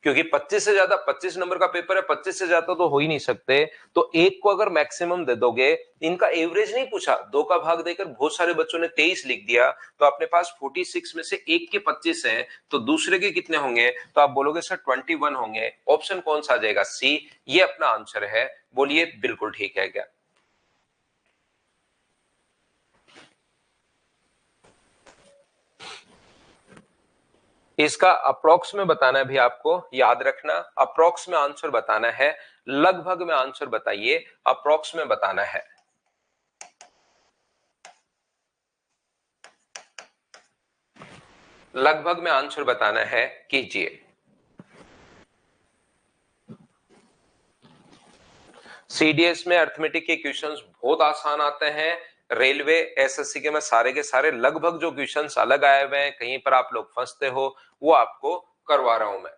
क्योंकि 25 से ज्यादा, 25 नंबर का पेपर है, 25 से ज्यादा तो हो ही नहीं सकते। तो एक को अगर मैक्सिमम दे दोगे, इनका एवरेज नहीं पूछा, 2 का भाग देकर बहुत सारे बच्चों ने 23 लिख दिया, तो अपने पास 46 में से एक के 25 हैं, तो दूसरे के कितने होंगे? तो आप बोलोगे सर 21 होंगे। ऑप्शन कौन सा आ जाएगा? सी, ये अपना आंसर है। बोलिए बिल्कुल ठीक है क्या? इसका अप्रोक्स में बताना है भी, आपको याद रखना, अप्रोक्स में आंसर बताना है, लगभग में आंसर बताइए, अप्रोक्स में बताना है। लगभग में आंसर बताना है, कीजिए। सीडीएस में अर्थमेटिक के क्वेश्चंस बहुत आसान आते हैं। रेलवे एसएससी के मैं सारे के सारे लगभग जो क्वेश्चंस अलग आए हुए हैं, कहीं पर आप लोग फंसते हो, वो आपको करवा रहा हूं मैं।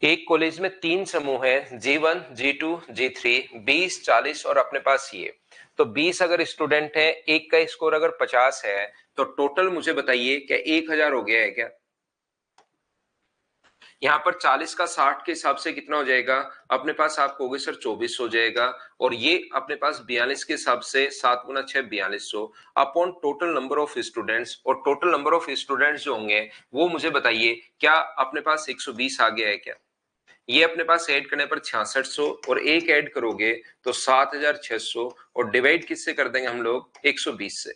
एक कॉलेज में 3 समूह है, G1, G2, G3, 20, 40 और अपने पास ये। तो 20 अगर स्टूडेंट है, एक का स्कोर अगर 50 है, तो टोटल मुझे बताइए क्या 1000 हो गया है क्या? यहाँ पर 40 का 60 के हिसाब से कितना हो जाएगा? अपने पास आप कहोगे सर 24 हो जाएगा। और ये अपने पास 42 के हिसाब से 7 गुना 6 4200 upon total number of students. और टोटल नंबर ऑफ स्टूडेंट्स जो होंगे वो मुझे बताइए क्या अपने पास 120 आ गया है क्या? ये अपने पास ऐड करने पर 6600 और एक ऐड करोगे तो 7600 और डिवाइड किससे कर देंगे हम लोग? 120 से।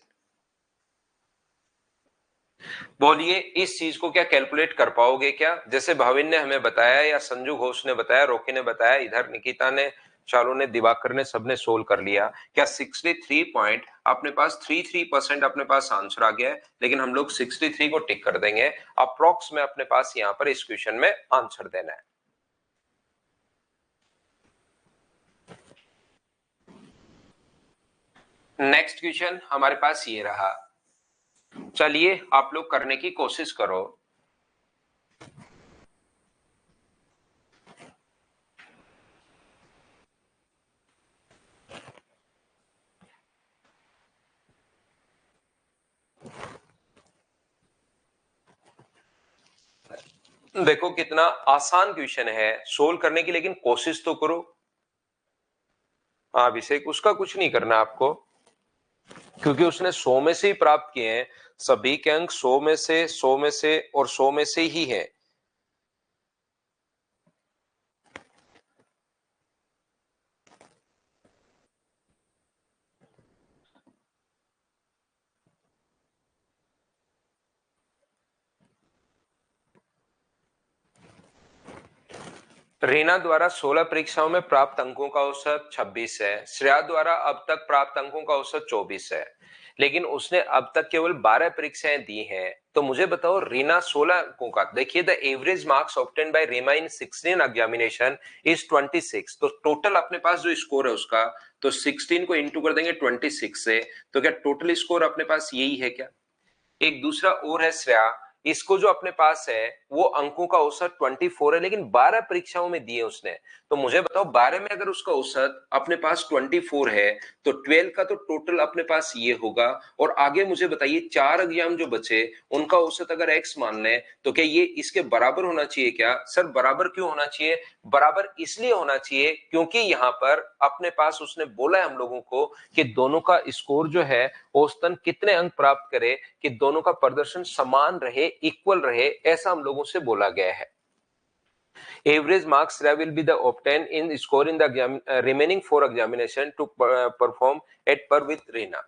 बोलिए इस चीज को क्या कैलकुलेट कर पाओगे क्या? जैसे भाविन ने हमें बताया या संजू घोष ने बताया, रोकी ने बताया, इधर निकिता ने, चालू ने, दिवाकर ने, सबने सोल्व कर लिया। क्या 63 पॉइंट अपने पास 33% अपने पास आंसर आ गया है? लेकिन हम लोग 63 को टिक कर देंगे, अप्रोक्स में अपने पास यहाँ पर इस क्वेश्चन में आंसर देना है। नेक्स्ट क्वेश्चन हमारे पास ये रहा, चलिए आप लोग करने की कोशिश करो। देखो कितना आसान क्वेश्चन है सोल्व करने की, लेकिन कोशिश तो करो। हाँ अभिषेक, उसका कुछ नहीं करना आपको, क्योंकि उसने 100 में से ही प्राप्त किए हैं। सभी के अंक 100 में से, 100 में से और 100 में से ही है। रीना द्वारा 16 परीक्षाओं में प्राप्त अंकों का औसत 26 है। श्रेया द्वारा अब तक प्राप्त अंकों का औसत 24 है, लेकिन उसने अब तक केवल 12 परीक्षाएं दी हैं। तो मुझे बताओ रीना 16 अंकों का, देखिए the average marks obtain bye Reena in 16 examination is 26। तो टोटल अपने पास जो स्कोर है उसका, तो 16 को इंटू कर देंगे 26 से, तो क्या टोटल स्कोर अपने पास यही है क्या? एक दूसरा और है श्रेया, इसको जो अपने पास है वो अंकों का औसत 24 है, लेकिन 12 परीक्षाओं में दिए उसने। तो मुझे बताओ 12 में अगर उसका औसत अपने पास 24 है, तो 12 का तो टोटल अपने पास ये होगा। और आगे मुझे बताइए 4 एग्जाम जो बचे उनका औसत अगर x मान लें, तो क्या ये इसके बराबर होना चाहिए क्या? सर बराबर क्यों होना चाहिए? बराबर इसलिए होना चाहिए क्योंकि यहाँ पर अपने पास उसने बोला है हम लोगों को कि दोनों का स्कोर जो है औसतन कितने अंक प्राप्त करे कि दोनों का प्रदर्शन समान रहे, इक्वल रहे, ऐसा हम लोगों से बोला गया है। Average marks will be the obtained in score in the remaining 4 examination to perform at par with Reena।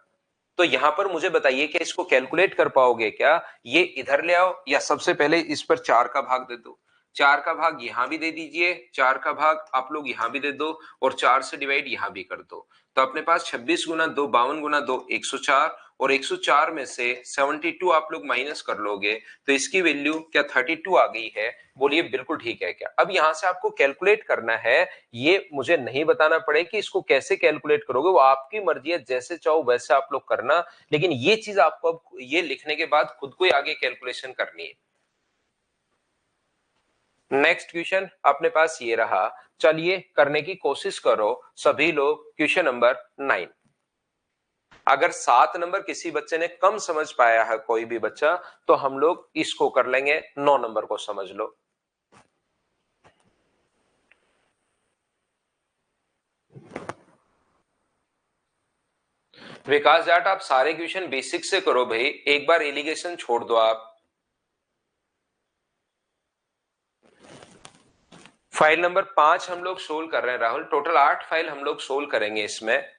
तो यहां पर मुझे बताइए कि इसको कैलकुलेट कर पाओगे क्या? ये इधर ले आओ, या सबसे पहले इस पर 4 का भाग दे दो, 4 का भाग यहां भी दे दीजिए, 4 का भाग आप लोग यहां भी दे दो, और 4 से डिवाइड यहां भी कर दो। तो अपने पास 26 गुना 2 52 गुना 2 104, और 104 में से 72 आप लोग माइनस कर लोगे तो इसकी वैल्यू क्या 32 आ गई है? बोलिए बिल्कुल ठीक है क्या? अब यहां से आपको कैलकुलेट करना है, ये मुझे नहीं बताना पड़े कि इसको कैसे कैलकुलेट करोगे, वो आपकी मर्जी है, जैसे चाहो वैसे आप लोग करना, लेकिन ये चीज आपको अब ये लिखने के बाद खुद को ही आगे कैलकुलेशन करनी है। नेक्स्ट क्वेश्चन अपने पास ये रहा, चलिए करने की कोशिश करो सभी लोग। Question number 9। अगर 7 नंबर किसी बच्चे ने कम समझ पाया है, कोई भी बच्चा, तो हम लोग इसको कर लेंगे 9 नंबर को समझ लो। विकास जाट, आप सारे क्वेश्चन बेसिक से करो भाई, एक बार एलिगेशन छोड़ दो आप। फाइल नंबर 5 हम लोग सोल्व कर रहे हैं राहुल, टोटल 8 फाइल हम लोग सोल्व करेंगे इसमें,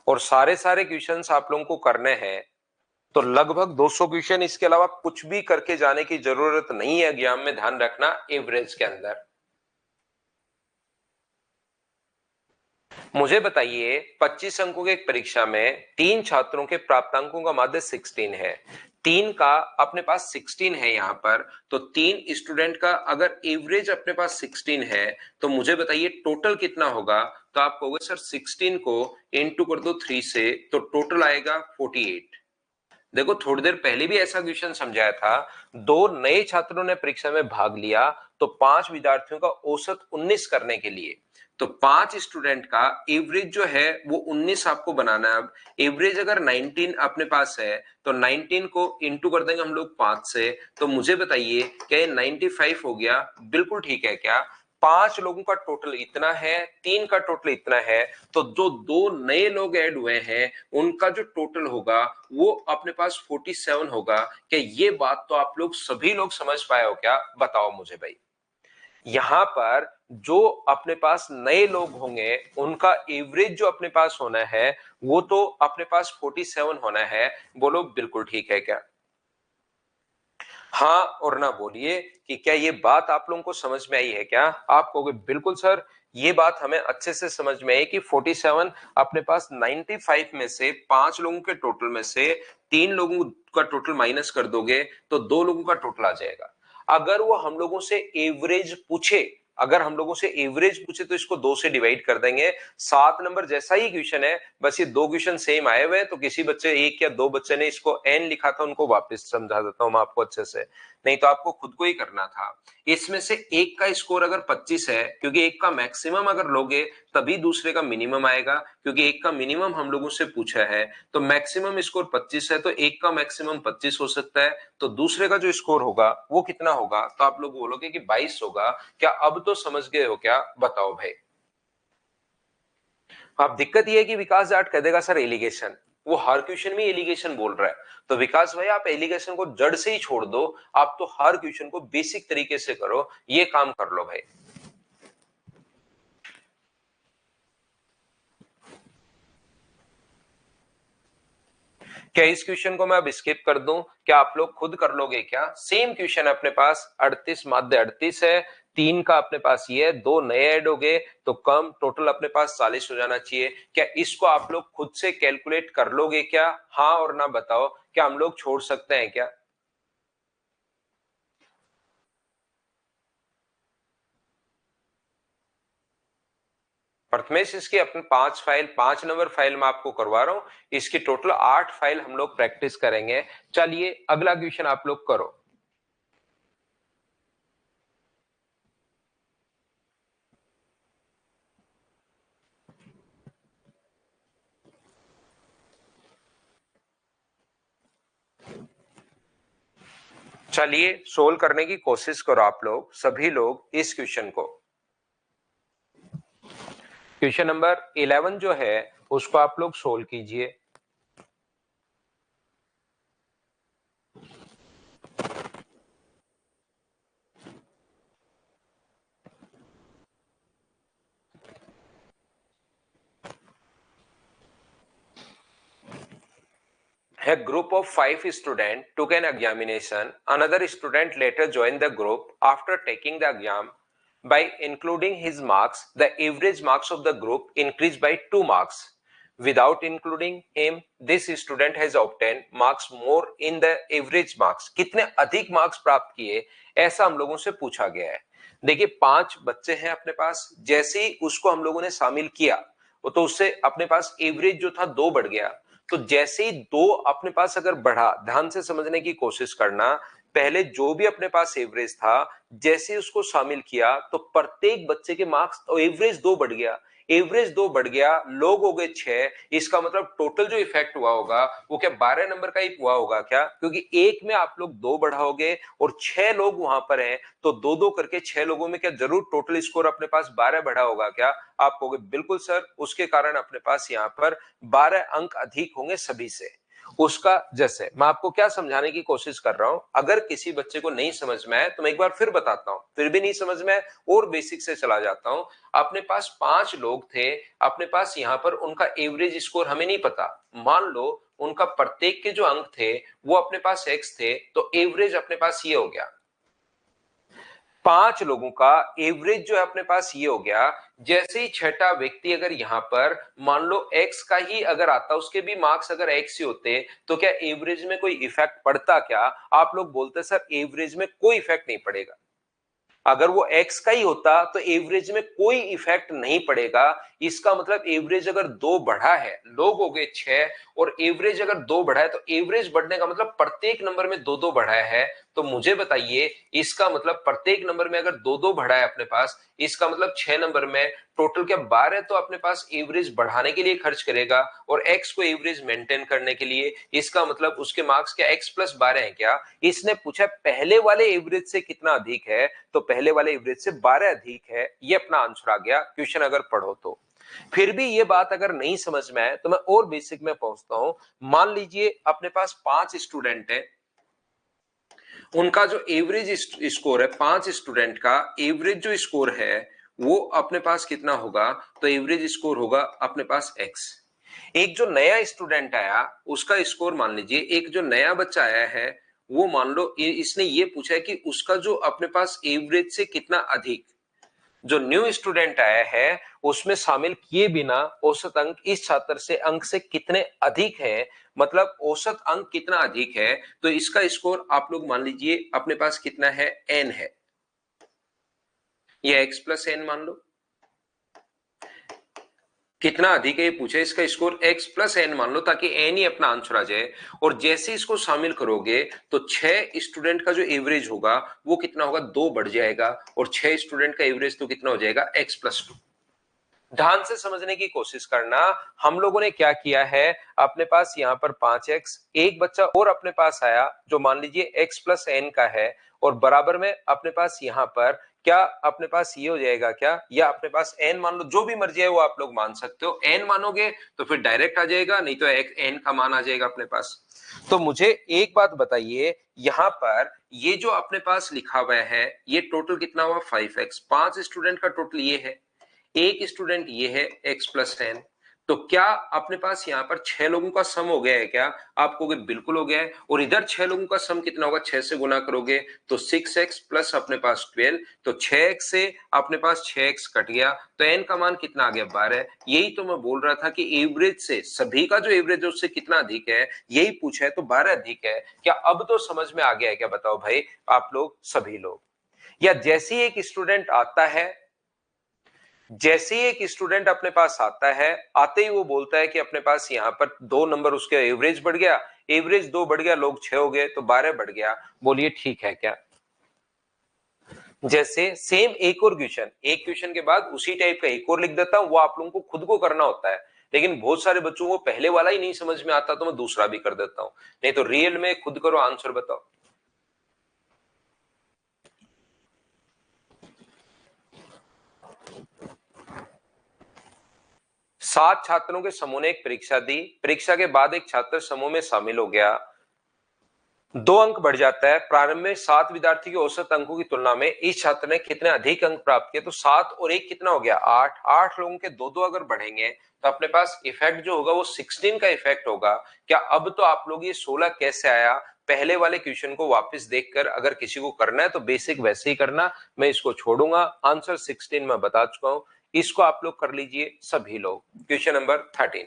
और सारे सारे क्वेश्चंस आप लोगों को करने हैं। तो लगभग 200 क्वेश्चन, इसके अलावा कुछ भी करके जाने की जरूरत नहीं है एग्जाम में, ध्यान रखना एवरेज के अंदर। मुझे बताइए 25 अंकों की एक परीक्षा में 3 छात्रों के प्राप्तांकों का माध्य 16 है, 3 का अपने पास 16 है यहाँ पर, तो 3 स्टूडेंट का अगर एवरेज अपने पास 16 है, तो मुझे बताइए टोटल कितना होगा? तो आप कहोगे सर 16 को इंटू कर दो 3 से, तो टोटल आएगा 48। देखो थोड़ी देर पहले भी ऐसा क्वेश्चन समझाया था, 2 नए छात्रों ने परीक्षा में भाग लिया, तो 5 विद्यार्थियों का औसत 19 करने के लिए, तो 5 स्टूडेंट का एवरेज जो है वो 19 आपको बनाना है। अब एवरेज अगर 19 अपने पास है, तो 19 को इंटू कर देंगे हम लोग 5 से, तो मुझे बताइए क्या ये 95 हो गया? बिल्कुल ठीक है क्या? 5 लोगों का टोटल इतना है, 3 का टोटल इतना है, तो जो 2 नए लोग ऐड हुए हैं उनका जो टोटल होगा वो अपने पास 47 होगा। क्या ये बात तो आप लोग सभी लोग समझ पाए हो क्या? बताओ मुझे भाई। यहां पर जो अपने पास नए लोग होंगे उनका एवरेज जो अपने पास होना है वो तो अपने पास 47 होना है। बोलो बिल्कुल ठीक है क्या? हाँ और ना बोलिए कि क्या ये बात आप लोगों को समझ में आई है क्या? आप कहोगे बिल्कुल सर, ये बात हमें अच्छे से समझ में आई कि 47 अपने पास 95 में से 5 लोगों के टोटल में से 3 लोगों का टोटल माइनस कर दोगे तो 2 लोगों का टोटल आ जाएगा। अगर वो हम लोगों से एवरेज पूछे अगर हम लोगों से एवरेज पूछे तो इसको 2 से डिवाइड कर देंगे। 7 नंबर जैसा ही क्वेश्चन है, बस ये 2 क्वेश्चन सेम आए हुए हैं, तो किसी बच्चे 1 या 2 बच्चे ने इसको एन लिखा था, उनको वापस समझा देता हूं मैं आपको अच्छे से, नहीं तो आपको खुद को ही करना था। इसमें से एक का स्कोर अगर 25 है, क्योंकि एक का मैक्सिमम अगर लोगे तभी दूसरे का मिनिमम आएगा, क्योंकि एक का मिनिमम हम लोगों से पूछा है, तो मैक्सिमम स्कोर 25 है, तो एक का मैक्सिमम 25 हो सकता है, तो दूसरे का जो स्कोर होगा वो कितना होगा, तो आप लोग बोलोगे कि 22 होगा। क्या अब तो समझ गए हो क्या, बताओ भाई। अब दिक्कत ये है कि विकास जाट कह देगा सर एलिगेशन, वो हर क्वेश्चन में एलिगेशन बोल रहा है, तो विकास भाई आप एलिगेशन को जड़ से ही छोड़ दो, आप तो हर क्वेश्चन को बेसिक तरीके से करो, ये काम कर लो भाई। क्या इस क्वेश्चन को मैं अब स्किप कर दूं, क्या आप लोग खुद कर लोगे क्या? सेम क्वेश्चन अपने पास 38 माध्य 38 है, 3 का अपने पास ये है, 2 नए ऐड हो गए तो कम, टोटल अपने पास 40 हो जाना चाहिए। क्या इसको आप लोग खुद से कैलकुलेट कर लोगे क्या? हाँ और ना बताओ, क्या हम लोग छोड़ सकते हैं क्या? प्रथमेश इसकी अपने 5 नंबर फाइल में आपको करवा रहा हूं, इसकी टोटल 8 फाइल हम लोग प्रैक्टिस करेंगे। चलिए अगला क्वेश्चन आप लोग करो। चलिए सोल्व करने की कोशिश करो आप लोग, सभी लोग इस क्वेश्चन को। क्वेश्चन नंबर 11 जो है उसको आप लोग सोल्व कीजिए। A group of 5 students took an examination. Another student later joined the group after taking the exam. By including his marks, the average marks of the group increased by 2 marks. Without including him, this student has obtained marks more in the average marks. कितने अधिक marks प्राप्त किए, ऐसा हम लोगों से पूछा गया है। देखिए 5 बच्चे हैं अपने पास, जैसे ही उसको हम लोगों ने शामिल किया, वो तो उससे अपने पास एवरेज जो था 2 बढ़ गया। तो जैसे ही 2 अपने पास अगर बढ़ा, ध्यान से समझने की कोशिश करना, पहले जो भी अपने पास एवरेज था, जैसे ही उसको शामिल किया तो प्रत्येक बच्चे के मार्क्स तो एवरेज 2 बढ़ गया, एवरेज 2 बढ़ गया, लोग हो गए 6। इसका मतलब टोटल जो इफेक्ट हुआ होगा वो क्या 12 नंबर का ही हुआ होगा क्या? क्योंकि एक में आप लोग 2 बढ़ाओगे और 6 लोग वहां पर हैं, तो 2-2 करके 6 लोगों में क्या जरूर टोटल स्कोर अपने पास 12 बढ़ा होगा क्या? आप कहोगे बिल्कुल सर, उसके कारण अपने पास यहाँ पर 12 अंक अधिक होंगे सभी से। उसका जैसे मैं आपको क्या समझाने की कोशिश कर रहा हूं, अगर किसी बच्चे को नहीं समझ में आए तो मैं एक बार फिर बताता हूं, फिर भी नहीं समझ में आए और बेसिक से चला जाता हूं। अपने पास 5 लोग थे, अपने पास यहाँ पर उनका एवरेज स्कोर हमें नहीं पता, मान लो उनका प्रत्येक के जो अंक थे वो अपने पास एक्स थे, तो एवरेज अपने पास ये हो गया। 5 लोगों का एवरेज जो है अपने पास ये हो गया। जैसे ही छठा व्यक्ति अगर यहां पर मान लो एक्स का ही अगर आता, उसके भी मार्क्स अगर एक्स ही होते, तो क्या एवरेज में कोई इफेक्ट पड़ता क्या? आप लोग बोलते सर एवरेज में कोई इफेक्ट नहीं पड़ेगा। अगर वो एक्स का ही होता तो एवरेज में कोई इफेक्ट नहीं पड़ेगा। इसका मतलब एवरेज अगर 2 बढ़ा है, लोग हो गए 6, और एवरेज अगर 2 बढ़ा है, तो एवरेज बढ़ने का मतलब प्रत्येक नंबर में 2-2 बढ़ाया है। तो मुझे बताइए, इसका मतलब प्रत्येक नंबर में अगर 2-2 बढ़ा है अपने पास, इसका मतलब 6 नंबर में टोटल क्या 12 तो अपने पास एवरेज बढ़ाने के लिए खर्च करेगा, और एक्स को एवरेज मेंटेन करने के लिए। इसका मतलब उसके मार्क्स क्या एक्स प्लस 12 है क्या? इसने पूछा पहले वाले एवरेज से कितना अधिक है, तो पहले वाले एवरेज से 12 अधिक है, ये अपना आंसर आ गया क्वेश्चन अगर पढ़ो तो। फिर भी ये बात अगर नहीं समझ में आए तो मैं और बेसिक में पहुंचता हूं। मान लीजिए अपने पास 5 स्टूडेंट है, उनका जो एवरेज स्कोर है, 5 स्टूडेंट का एवरेज जो स्कोर है वो अपने पास कितना होगा, तो एवरेज स्कोर होगा अपने पास एक्स। एक जो नया स्टूडेंट आया उसका स्कोर मान लीजिए, एक जो नया बच्चा आया है वो मान लो इसने ये पूछा है कि उसका जो अपने पास एवरेज से कितना अधिक, जो न्यू स्टूडेंट आया है उसमें शामिल किए बिना औसत अंक इस छात्र से अंक से कितने अधिक है, मतलब औसत अंक कितना अधिक है, तो इसका स्कोर आप लोग मान लीजिए अपने पास कितना है, एन है। ये x प्लस एन मान लो, कितना अधिक है ये पूछे, इसका स्कोर x प्लस एन मान लो ताकि एन ही अपना आंसर आ जाए। और जैसे इसको शामिल करोगे तो 6 स्टूडेंट का जो एवरेज होगा वो कितना होगा, 2 बढ़ जाएगा, और 6 स्टूडेंट का एवरेज तो कितना हो जाएगा, x प्लस 2। ध्यान से समझने की कोशिश करना, हम लोगों ने क्या किया है, अपने पास यहाँ पर 5x, एक बच्चा और अपने पास आया जो मान लीजिए x प्लस एन का है, और बराबर में अपने पास यहाँ पर क्या अपने पास ये हो जाएगा क्या, या अपने पास n मान लो, जो भी मर्जी है वो आप लोग मान सकते हो। n मानोगे तो फिर डायरेक्ट आ जाएगा, नहीं तो n का मान आ जाएगा अपने पास। तो मुझे एक बात बताइए, यहाँ पर ये जो अपने पास लिखा हुआ है ये टोटल कितना हुआ, 5x, 5 स्टूडेंट का टोटल ये है, एक स्टूडेंट ये है x प्लस एन। तो क्या अपने पास यहाँ पर 6 लोगों का सम हो गया है क्या, आप कहोगे बिल्कुल हो गया है। और इधर 6 लोगों का सम कितना होगा, 6 से गुना करोगे तो 6x प्लस अपने पास 12, तो 6x से अपने पास 6x कट गया, तो n का मान कितना आ गया, 12। यही तो मैं बोल रहा था कि एवरेज से सभी का जो एवरेज है उससे कितना अधिक है, यही पूछा है, तो 12 अधिक है। क्या अब तो समझ में आ गया है क्या, बताओ भाई आप लोग सभी लोग। या जैसे ही एक स्टूडेंट आता है, जैसे ही एक स्टूडेंट अपने पास आता है, आते ही वो बोलता है कि अपने पास यहाँ पर 2 नंबर, उसके एवरेज बढ़ गया, एवरेज 2 बढ़ गया, लोग 6 हो गए तो 12 बढ़ गया, बोलिए ठीक है क्या। जैसे सेम एक और क्वेश्चन, एक क्वेश्चन के बाद उसी टाइप का एक और लिख देता हूं, वो आप लोगों को खुद को करना होता है, लेकिन बहुत सारे बच्चों को पहले वाला ही नहीं समझ में आता तो मैं दूसरा भी कर देता हूं, नहीं तो रियल में खुद करो, आंसर बताओ। 7 छात्रों के समूह ने एक परीक्षा दी, परीक्षा के बाद एक छात्र समूह में शामिल हो गया, 2 अंक बढ़ जाता है, प्रारंभ में 7 विद्यार्थी के औसत अंकों की तुलना में इस छात्र ने कितने अधिक अंक प्राप्त किए, तो 7 और 1 कितना हो गया, 8, 8 लोगों के 2-2 अगर बढ़ेंगे तो अपने पास इफेक्ट जो होगा वो 16 का इफेक्ट होगा। क्या अब तो आप लोग ये 16 कैसे आया, पहले वाले क्वेश्चन को वापस देखकर अगर किसी को करना है तो बेसिक वैसे ही करना, मैं इसको छोड़ूंगा, आंसर 16 मैं बता चुका हूं, इसको आप लोग कर लीजिए सभी लोग। क्वेश्चन नंबर 13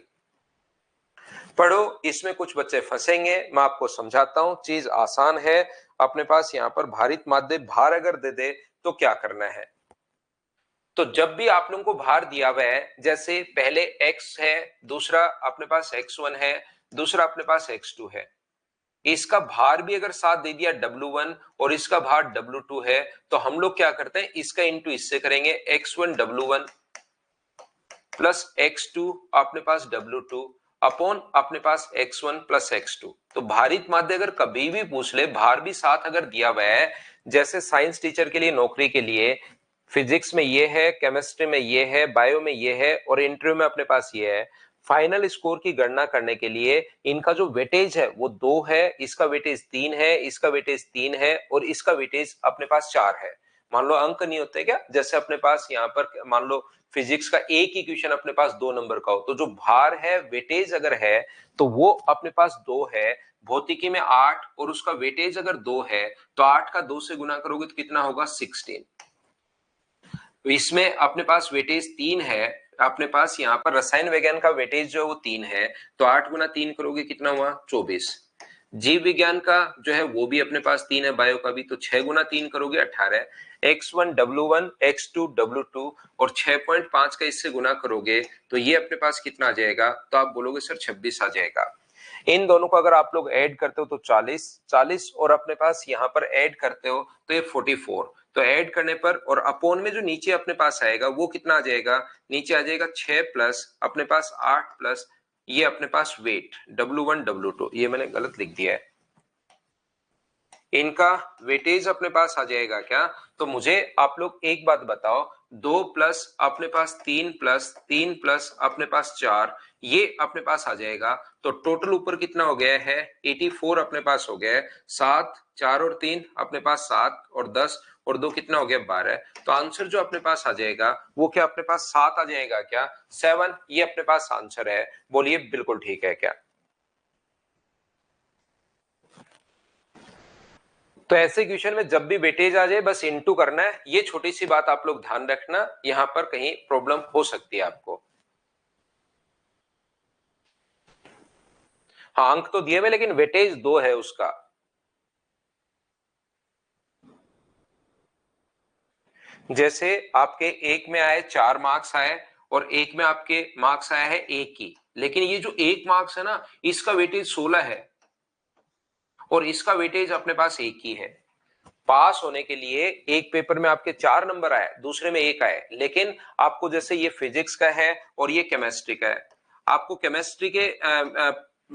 पढ़ो, इसमें कुछ बच्चे फंसेंगे, मैं आपको समझाता हूं, चीज आसान है। अपने पास यहाँ पर भारित माध्य भार अगर दे दे तो क्या करना है, तो जब भी आप लोगों को भार दिया हुआ है, जैसे पहले x है, दूसरा अपने पास x1 है, दूसरा अपने पास x2 है, इसका भार भी अगर साथ दे दिया W1 और इसका भार W2 है, तो हम लोग क्या करते हैं, इसका इंटू इससे करेंगे, x1 W1 प्लस x2 अपने पास W2 अपॉन अपने पास x1 प्लस x2। तो भारित माध्य अगर कभी भी पूछ ले, भार भी साथ अगर दिया हुआ है, जैसे साइंस टीचर के लिए, नौकरी के लिए, फिजिक्स में ये है, केमिस्ट्री में ये है, बायो में ये है, और इंटरव्यू में अपने पास ये है, फाइनल स्कोर की गणना करने के लिए इनका जो वेटेज है वो 2 है, इसका वेटेज 3 है, इसका वेटेज 3 है, और इसका वेटेज अपने पास 4 है। मान लो अंक नहीं होते क्या, जैसे अपने पास यहाँ पर मान लो फिजिक्स का एक ही क्वेश्चन अपने पास 2 नंबर का हो, तो जो भार है, वेटेज अगर है तो वो अपने पास 2 है, भौतिकी में 8 और उसका वेटेज अगर 2 है तो 8 का 2 से गुना करोगे तो कितना होगा, 16। तो इसमें अपने पास वेटेज 3 है, अपने पास यहाँ पर रसायन विज्ञान का वेटेज जो है वो 3 है, तो 8 गुना 3 करोगे कितना हुआ, 24। जीव विज्ञान का जो है वो भी अपने पास 3 है, बायो का भी, तो 6 गुना 3 करोगे 18, x1 W1 x2 W2 और 6.5 का इससे गुना करोगे तो ये अपने पास कितना आ जाएगा, तो आप बोलोगे सर 26 आ जाएगा। इन दोनों को अगर आप लोग ऐड करते हो तो 40, 40 और अपने पास यहाँ पर ऐड करते हो तो ये 44, तो ऐड करने पर और अपोन में जो नीचे अपने पास आएगा वो कितना आ जाएगा, नीचे आ जाएगा 6 प्लस अपने पास 8 प्लस ये अपने पास वेट W1 W2, ये मैंने गलत लिख दिया है, इनका वेटेज अपने पास आ जाएगा क्या। तो मुझे आप लोग एक बात बताओ, 2 प्लस अपने पास 3 प्लस 3 प्लस अपने पास 4, ये अपने पास आ जाएगा, तो टोटल ऊपर कितना हो गया है, 84 अपने पास हो गया है, 7 4 और 3 अपने पास 7 और 10 और 2 कितना हो गया, 12। तो आंसर जो अपने पास आ जाएगा वो क्या अपने पास 7 आ जाएगा क्या, 7, ये अपने पास आंसर है, बोलिए बिल्कुल ठीक है क्या। तो ऐसे क्वेश्चन में जब भी वेटेज आ जाए बस इनटू करना है, ये छोटी सी बात आप लोग ध्यान रखना, यहां पर कहीं प्रॉब्लम हो सकती है आपको। हाँ अंक तो दिए हुए लेकिन वेटेज 2 है उसका। जैसे आपके एक में आए 4 मार्क्स आए और एक में आपके मार्क्स आया है 1 ही, लेकिन ये जो 1 मार्क्स है ना, इसका वेटेज 16 है और इसका वेटेज अपने पास 1 ही है। पास होने के लिए एक पेपर में आपके 4 नंबर आए, दूसरे में 1 आए, लेकिन आपको जैसे ये फिजिक्स का है और ये केमिस्ट्री का है, आपको केमिस्ट्री के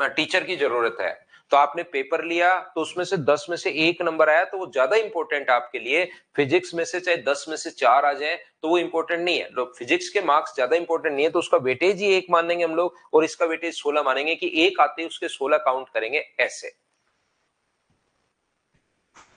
टीचर की जरूरत है, तो आपने पेपर लिया तो उसमें से 10 में से 1 नंबर आया तो वो ज्यादा इंपॉर्टेंट है आपके लिए। फिजिक्स में से चाहे 10 में से 4 आ जाए तो वो इंपॉर्टेंट नहीं है, तो फिजिक्स के मार्क्स ज्यादा इंपॉर्टेंट नहीं है, तो उसका वेटेज ही 1 मान देंगे हम लोग और इसका वेटेज 16 मानेंगे कि 1 आते ही उसके 16 काउंट करेंगे ऐसे।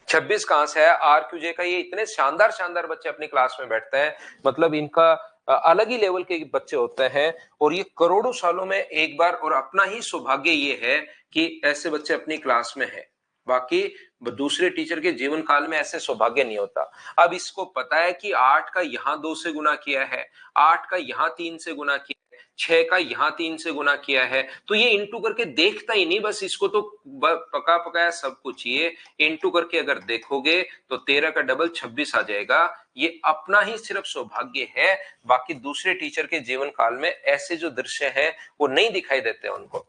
26 कहां से है? आरक्यूजे का। ये इतने शानदार शानदार बच्चे अपनी क्लास में बैठते हैं, मतलब इनका अलग ही लेवल के बच्चे होते हैं और ये करोड़ों सालों में एक बार, और अपना ही सौभाग्य ये है कि ऐसे बच्चे अपनी क्लास में हैं। बाकी दूसरे टीचर के जीवन काल में ऐसे सौभाग्य नहीं होता। अब इसको पता है कि 8 का यहां 2 से गुना किया है, 8 का यहां 3 से गुना किया है, 6 का यहां 3 से गुना किया है, तो ये इंटू करके देखता ही नहीं, बस इसको तो पका पकाया सब कुछ। ये इंटू करके अगर देखोगे तो 13 का डबल 26 आ जाएगा। ये अपना ही सिर्फ सौभाग्य है, बाकी दूसरे टीचर के जीवन काल में ऐसे जो दृश्य हैं वो नहीं दिखाई देते उनको।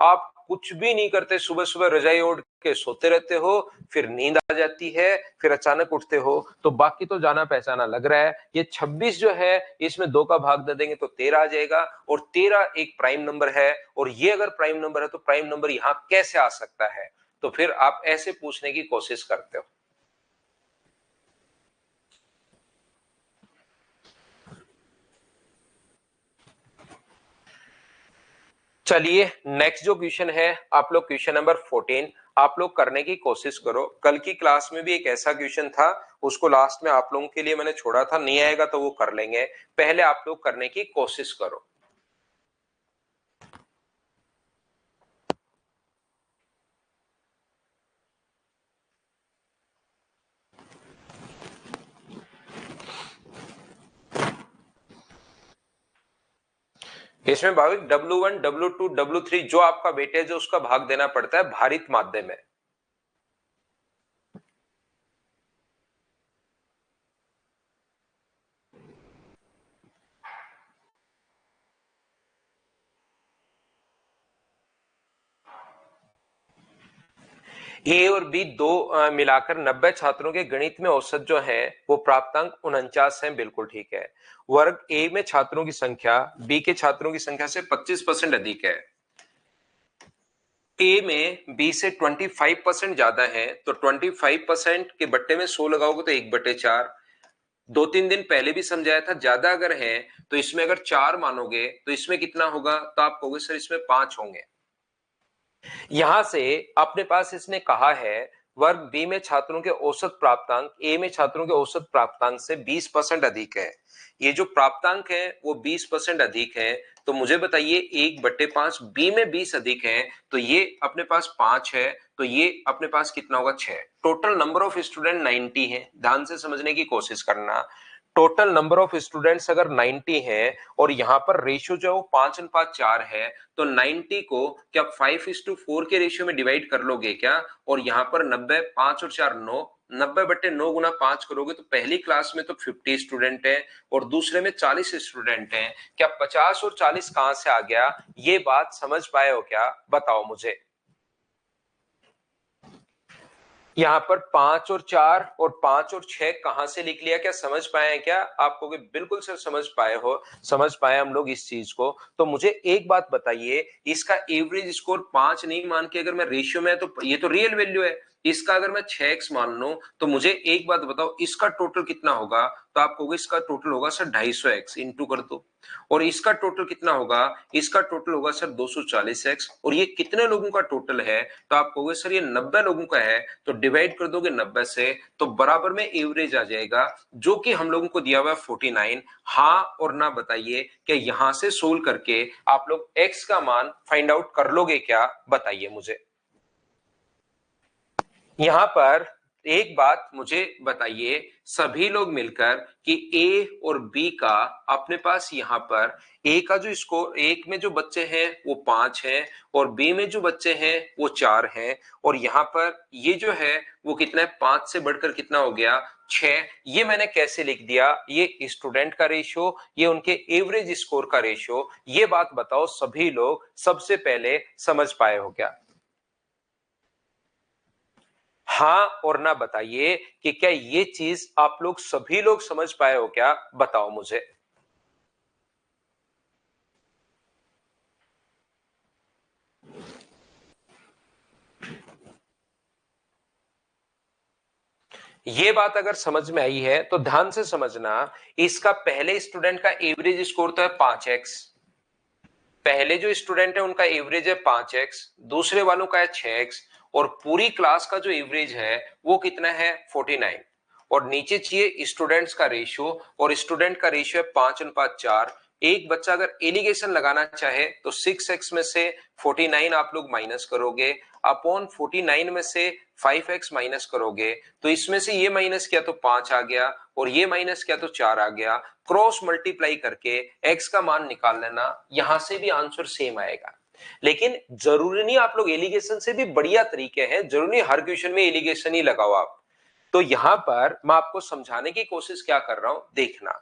आप कुछ भी नहीं करते, सुबह सुबह रजाई ओढ़ के सोते रहते हो, फिर नींद आ जाती है, फिर अचानक उठते हो, तो बाकी तो जाना पहचाना लग रहा है। ये 26 जो है इसमें 2 का भाग दे देंगे तो 13 आ जाएगा, और 13 एक प्राइम नंबर है, और ये अगर प्राइम नंबर है तो प्राइम नंबर यहां कैसे आ सकता है? तो फिर आप ऐसे पूछने की कोशिश करते हो। चलिए नेक्स्ट जो क्वेश्चन है, आप लोग क्वेश्चन नंबर 14 आप लोग करने की कोशिश करो। कल की क्लास में भी एक ऐसा क्वेश्चन था, उसको लास्ट में आप लोगों के लिए मैंने छोड़ा था, नहीं आएगा तो वो कर लेंगे, पहले आप लोग करने की कोशिश करो। इसमें भाविक W1 W2 W3 जो आपका वेटेज है उसका भाग देना पड़ता है भारित माध्य में। ए और बी दो मिलाकर 90 छात्रों के गणित में औसत जो है वो प्राप्तांक 49 है, बिल्कुल ठीक है। वर्ग ए में छात्रों की संख्या बी के छात्रों की संख्या से 25% अधिक है। ए में बी से 25% ज्यादा है, तो 25% के बट्टे में 100 लगाओगे तो 1/4। 2-3 दिन पहले भी समझाया था, ज्यादा अगर है तो इसमें अगर 4 मानोगे तो इसमें कितना होगा, तो आप कहोगे सर इसमें 5 होंगे। यहां से अपने पास इसने कहा है वर्ग बी में छात्रों के औसत प्राप्तांक ए में छात्रों के औसत प्राप्तांक से 20% अधिक है। ये जो प्राप्तांक है वो 20% अधिक है, तो मुझे बताइए 1/5 बी में 20 अधिक है, तो ये अपने पास 5 है, तो ये अपने पास कितना होगा 6। टोटल नंबर ऑफ स्टूडेंट 90 है, ध्यान से समझने की कोशिश करना। टोटल नंबर ऑफ स्टूडेंट्स अगर 90 है और यहाँ पर रेशियो जो है 5:4 है, तो 90 को क्या 5:4 के रेशियो में डिवाइड कर लोगे क्या? और यहाँ पर 90, 5 और 4 9, 90/9 गुना 5 करोगे तो पहली क्लास में तो 50 स्टूडेंट है और दूसरे में 40 स्टूडेंट हैं। क्या 50 और 40 कहां से आ गया? ये बात समझ पाए हो क्या? बताओ मुझे। यहाँ पर 5 और 4 और 5 और 6 कहां से लिख लिया? क्या समझ पाए हैं क्या? आपको बिल्कुल सर समझ पाए हो, समझ पाए हम लोग इस चीज को। तो मुझे एक बात बताइए, इसका एवरेज स्कोर 5 नहीं मान के अगर मैं रेशियो में, तो ये तो रियल वैल्यू है, इसका अगर मैं 6x मान लूं तो मुझे एक बात बताओ इसका टोटल कितना होगा? तो आप कहोगे इसका टोटल होगा सर 250x, इंटू कर दो। और इसका टोटल कितना होगा? इसका टोटल होगा सर 240x। और ये कितने लोगों का टोटल है? तो आप कहोगे सर ये 90 लोगों का है, तो डिवाइड कर दोगे 90 से, तो बराबर में एवरेज आ जाएगा जो कि हम लोगों को दिया हुआ है 49। हाँ और ना बताइए, क्या यहां से सोल्व करके आप लोग x का मान फाइंड आउट कर लोगे क्या? बताइए मुझे। यहां पर एक बात मुझे बताइए, सभी लोग मिलकर कि ए और बी का अपने पास यहां पर ए का जो स्कोर, एक में जो बच्चे हैं वो 5 हैं और बी में जो बच्चे हैं वो 4 हैं, और यहां पर ये जो है वो कितना है, 5 से बढ़कर कितना हो गया, 6। ये मैंने कैसे लिख दिया? ये स्टूडेंट का रेशियो, ये उनके एवरेज स्कोर का रेशियो। ये बात बताओ सभी लोग सबसे पहले समझ पाए हो क्या? हाँ और ना बताइए कि क्या ये चीज आप लोग सभी लोग समझ पाए हो क्या? बताओ मुझे। ये बात अगर समझ में आई है तो ध्यान से समझना। इसका पहले स्टूडेंट का एवरेज स्कोर तो है 5x। पहले जो स्टूडेंट है उनका एवरेज है 5x, दूसरे वालों का है 6x, और पूरी क्लास का जो एवरेज है वो कितना है? 49। और नीचे चाहिए स्टूडेंट्स का रेशियो, और स्टूडेंट का रेशियो है 5:4। एक बच्चा अगर एलिगेशन लगाना चाहे तो 6x में से 49 आप लोग माइनस करोगे, अपॉन 49 में से 5x माइनस करोगे, तो इसमें से ये माइनस किया तो 5 आ गया, और ये माइनस किया तो 4 आ गया। क्रॉस मल्टीप्लाई करके x का मान निकाल लेना, यहां से भी आंसर सेम आएगा। लेकिन जरूरी नहीं आप लोग एलिगेशन से भी बढ़िया तरीके हैं, जरूरी नहीं हर क्वेश्चन में एलिगेशन ही लगाओ आप। तो यहां पर मैं आपको समझाने की कोशिश क्या कर रहा हूं, देखना।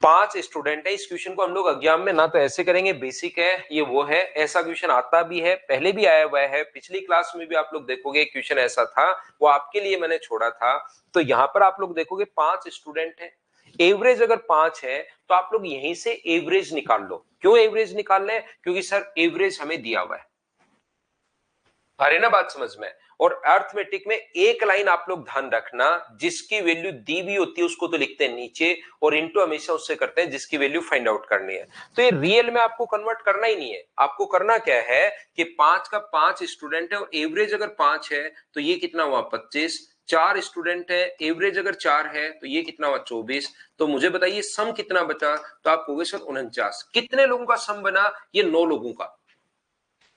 5 स्टूडेंट है, इस क्वेश्चन को हम लोग एग्जाम में ना तो ऐसे करेंगे, बेसिक है ये वो है, ऐसा क्वेश्चन आता भी है, पहले भी आया हुआ है, पिछली क्लास में भी आप लोग देखोगे क्वेश्चन ऐसा था, वो आपके लिए मैंने छोड़ा था। तो यहां पर आप लोग देखोगे 5 स्टूडेंट है, एवरेज अगर 5 है तो आप लोग यहीं से एवरेज निकाल लो। क्यों एवरेज निकाल लें? क्योंकि सर एवरेज हमें दिया हुआ है। आ रही ना बात समझ में? और अर्थमेटिक में एक लाइन आप लोग ध्यान रखना, जिसकी वैल्यू दी हुई होती है उसको तो लिखते हैं नीचे, और इनटू हमेशा उससे करते हैं जिसकी वैल्यू फाइंड आउट करनी है। तो ये रियल में आपको कन्वर्ट करना ही नहीं है, आपको करना क्या है कि 5 का 5 स्टूडेंट है और एवरेज अगर 5 है तो ये कितना हुआ? 25। 4 स्टूडेंट है, एवरेज अगर 4 है तो ये कितना हुआ? 24। तो मुझे बताइए सम कितना बचा? तो आप कहोगे सर 49। कितने लोगों का सम बना? ये 9 लोगों का।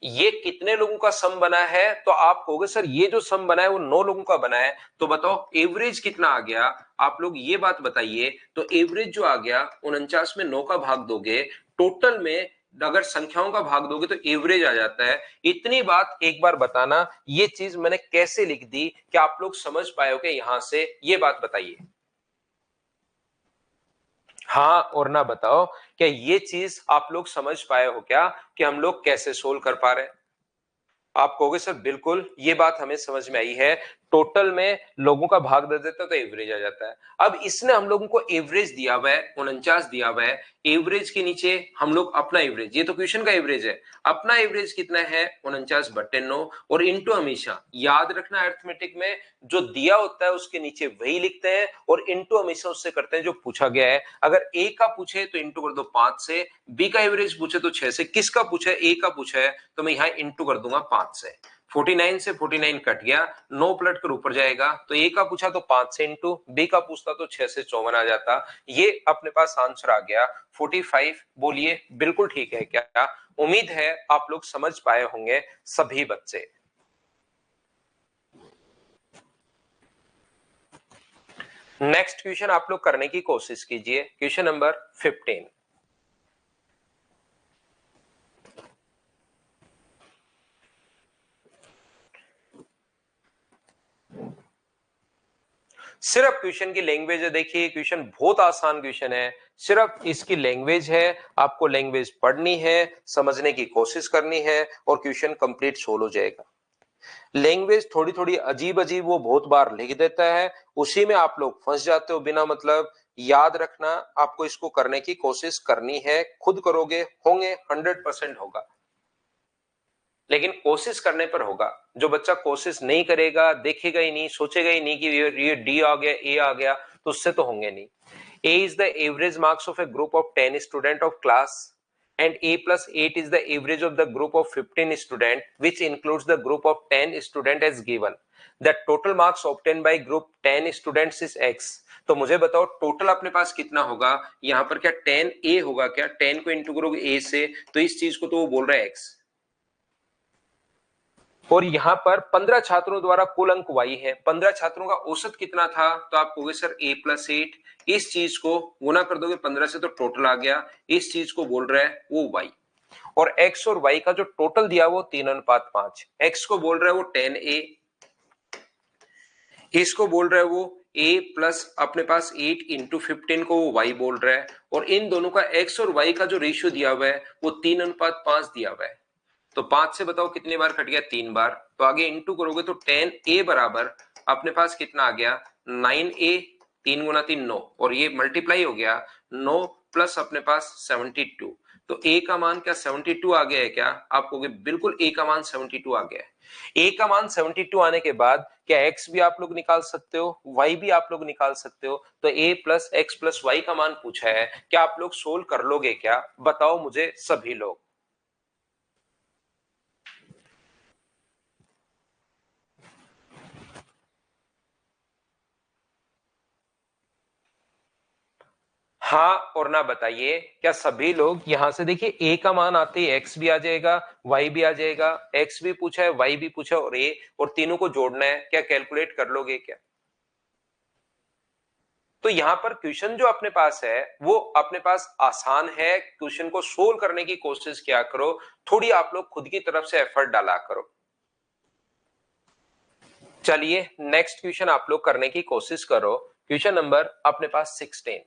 ये कितने लोगों का सम बना है? तो आप कहोगे सर ये जो सम बना है वो 9 लोगों का बना है। तो बताओ एवरेज कितना आ गया? आप लोग ये बात बताइए। तो एवरेज जो आ गया 49 में 9 का भाग दोगे, टोटल में अगर संख्याओं का भाग दोगे तो एवरेज आ जाता है। इतनी बात एक बार बताना, ये चीज मैंने कैसे लिख दी कि आप लोग समझ पाओगे यहां से, ये बात बताइए। हाँ और ना बताओ, क्या ये चीज आप लोग समझ पाए हो क्या कि हम लोग कैसे सोल्व कर पा रहे हैं? आप कहोगे सर बिल्कुल ये बात हमें समझ में आई है, टोटल में लोगों का भाग दे देता तो एवरेज आ जाता है। अब इसने हम लोगों को एवरेज दिया हुआ है 49 दिया हुआ है, एवरेज के नीचे हम लोग अपना एवरेज, ये तो क्वेश्चन का एवरेज है, अपना एवरेज कितना है? 49/9। और इंटू हमेशा याद रखना अर्थमेटिक में जो दिया होता है उसके नीचे वही लिखते हैं, और इंटू हमेशा उससे करते हैं जो पूछा गया है। अगर ए का पूछे तो इंटू कर दो 5 से, बी का एवरेज पूछे तो 6 से, किसका पूछा है? ए का पूछा है, तो मैं यहाँ इंटू कर दूंगा 5 से। 49 से 49 कट गया, 9 पलट कर ऊपर जाएगा, तो ए का पूछा तो 5 से इंटू, बी का पूछता तो 6 से 54 आ जाता। ये अपने पास आंसर आ गया 45। बोलिए बिल्कुल ठीक है क्या? उम्मीद है आप लोग समझ पाए होंगे सभी बच्चे। नेक्स्ट क्वेश्चन आप लोग करने की कोशिश कीजिए, क्वेश्चन नंबर 15। सिर्फ क्वेश्चन की लैंग्वेज है, देखिए क्वेश्चन बहुत आसान क्वेश्चन है, सिर्फ इसकी लैंग्वेज है, आपको लैंग्वेज पढ़नी है, समझने की कोशिश करनी है, और क्वेश्चन कंप्लीट सोल्व हो जाएगा। लैंग्वेज थोड़ी थोड़ी अजीब अजीब वो बहुत बार लिख देता है, उसी में आप लोग फंस जाते हो बिना मतलब। याद रखना, आपको इसको करने की कोशिश करनी है, खुद करोगे होंगे 100% होगा, लेकिन कोशिश करने पर होगा। जो बच्चा कोशिश नहीं करेगा, देखेगा ही नहीं, सोचेगा ही नहीं कि ये डी आ गया, ए आ गया, तो उससे तो होंगे नहीं। A is the average marks of a group of 10 student of class, and a plus 8 is the average of the group of 15 student, which includes the group of 10 student as given. The total marks obtained by group 10 students is x. तो मुझे बताओ total अपने पास कितना होगा? यहां पर क्या 10a होगा क्या? 10 को इंटू करोगे a से, तो इस चीज को तो वो बोल रहा है x, और यहां पर 15 छात्रों द्वारा कुल अंक y है, 15 छात्रों का औसत कितना था? तो आप कहोगे सर a plus 8, इस चीज को गुना कर दोगे 15 से तो टोटल आ गया, इस चीज को बोल रहा है वो y। और x और y का जो टोटल दिया वो 3:5, x को बोल रहा है वो 10a, इसको बोल रहा है वो a प्लस अपने पास 8 इंटू 15 को वो y बोल रहा है, और इन दोनों का x और y का जो रेशियो दिया हुआ है वो 3:5 दिया हुआ है। तो 5 से बताओ कितनी बार कट गया, 3 बार। तो आगे इंटू करोगे तो 10a बराबर अपने पास कितना आ गया, 9a, 3 गुना 3 9, और ये मल्टीप्लाई हो गया 9 प्लस अपने पास 72। तो a का मान क्या 72 आ गया है क्या? आप कहोगे बिल्कुल a का मान 72 आ गया है। a का मान 72 आने के बाद क्या x भी आप लोग निकाल सकते हो, y भी आप लोग निकाल सकते हो। तो a plus x plus y का मान पूछा है, क्या आप लोग सोल्व कर लोगे क्या? बताओ मुझे सभी लोग। हाँ और ना बताइए, क्या सभी लोग यहां से देखिए a का मान आते ही x भी आ जाएगा, y भी आ जाएगा, x भी पूछा है, y भी पूछा है और a, और तीनों को जोड़ना है, क्या कैलकुलेट कर लोगे क्या? तो यहां पर क्वेश्चन जो अपने पास है वो अपने पास आसान है, क्वेश्चन को सोल्व करने की कोशिश किया करो, थोड़ी आप लोग खुद की तरफ से एफर्ट डाला करो। चलिए नेक्स्ट क्वेश्चन आप लोग करने की कोशिश करो। क्वेश्चन नंबर अपने पास 16।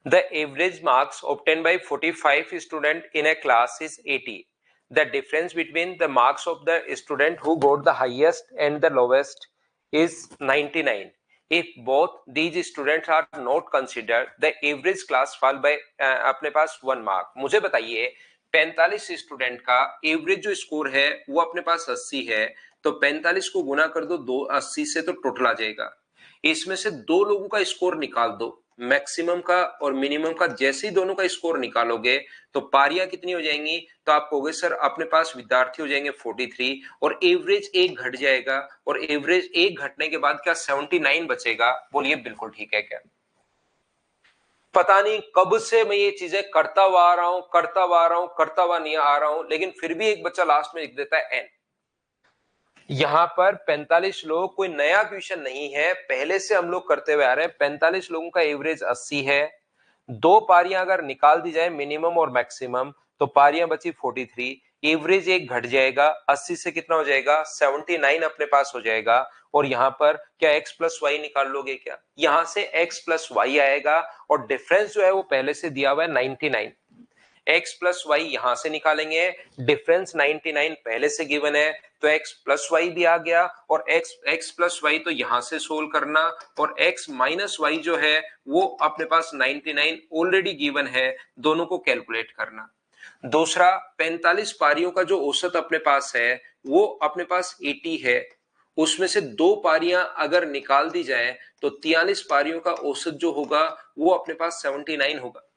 The average marks obtained by 45 students in a class is 80. The difference between the marks of the student who got the highest and the lowest is 99. If both these students are not considered, the average class fall by अपने पास 1 mark. मुझे बताइए 45 student का average जो score है वो अपने पास 80 है, तो 45 को गुना कर दो 80 से, तो टोटल आ जाएगा। इसमें से दो लोगों का स्कोर निकाल दो, मैक्सिमम का और मिनिमम का। जैसे ही दोनों का स्कोर निकालोगे तो पारियां कितनी हो जाएंगी, तो आप कहोगे सर अपने पास विद्यार्थी हो जाएंगे 43, और एवरेज एक घट जाएगा, और एवरेज एक घटने के बाद क्या 79 बचेगा? बोलिए बिल्कुल ठीक है क्या? पता नहीं कब से मैं ये चीजें करता हुआ आ रहा हूं, करता हुआ आ रहा हूं, करता हुआ नहीं आ रहा हूं, लेकिन फिर भी एक बच्चा लास्ट में लिख देता है एन। यहां पर 45 लोग कोई नया क्वेश्चन नहीं है, पहले से हम लोग करते हुए आ रहे हैं। 45 लोगों का एवरेज 80 है, दो पारियां अगर निकाल दी जाए मिनिमम और मैक्सिमम, तो पारियां बची 43, एवरेज एक घट जाएगा, 80 से कितना हो जाएगा 79 अपने पास हो जाएगा। और यहां पर क्या x प्लस वाई निकाल लोगे क्या? यहां से x प्लस वाई आएगा, और डिफरेंस जो है वो पहले से दिया हुआ है 99। x प्लस वाई यहां से निकालेंगे, डिफरेंस 99 पहले से गिवन है, तो x प्लस वाई भी आ गया, और x प्लस वाई तो यहां से सोल्व करना, और x माइनस वाई जो है वो अपने पास 99 ऑलरेडी गिवन है, दोनों को कैलकुलेट करना। दूसरा 45 पारियों का जो औसत अपने पास है वो अपने पास 80 है, उसमें से दो पारियां अगर निकाल दी जाए तो 43 पारियों का औसत जो होगा वो अपने पास 79 होगा।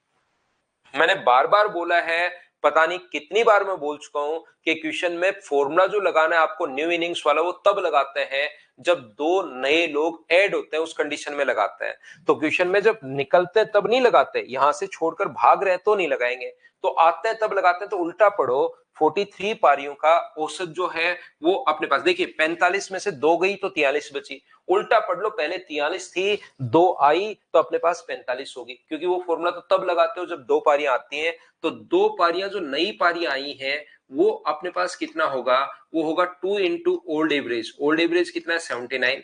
मैंने बार बार बोला है, पता नहीं कितनी बार मैं बोल चुका हूं कि क्वेश्चन में फॉर्मूला जो लगाना है आपको न्यू इनिंग्स वाला, वो तब लगाते हैं जब दो नए लोग ऐड होते हैं, उस कंडीशन में लगाते हैं। तो क्वेश्चन में जब निकलते हैं तब नहीं लगाते, यहां से छोड़कर भाग रहे हैं तो नहीं लगाएंगे, तो आते हैं तब लगाते हैं। तो उल्टा पढ़ो, 43 पारियों का औसत जो है वो अपने पास, देखिए 45 में से दो गई तो 43 बची, उल्टा पढ़ लो, पहले 43 थी, दो आई तो अपने पास 45 होगी, क्योंकि वो फॉर्मूला तो तब लगाते हो जब दो पारियां आती हैं। तो दो पारियां जो नई पारियां आई हैं वो अपने पास कितना होगा, वो होगा 2 into old average. Old average कितना है 79,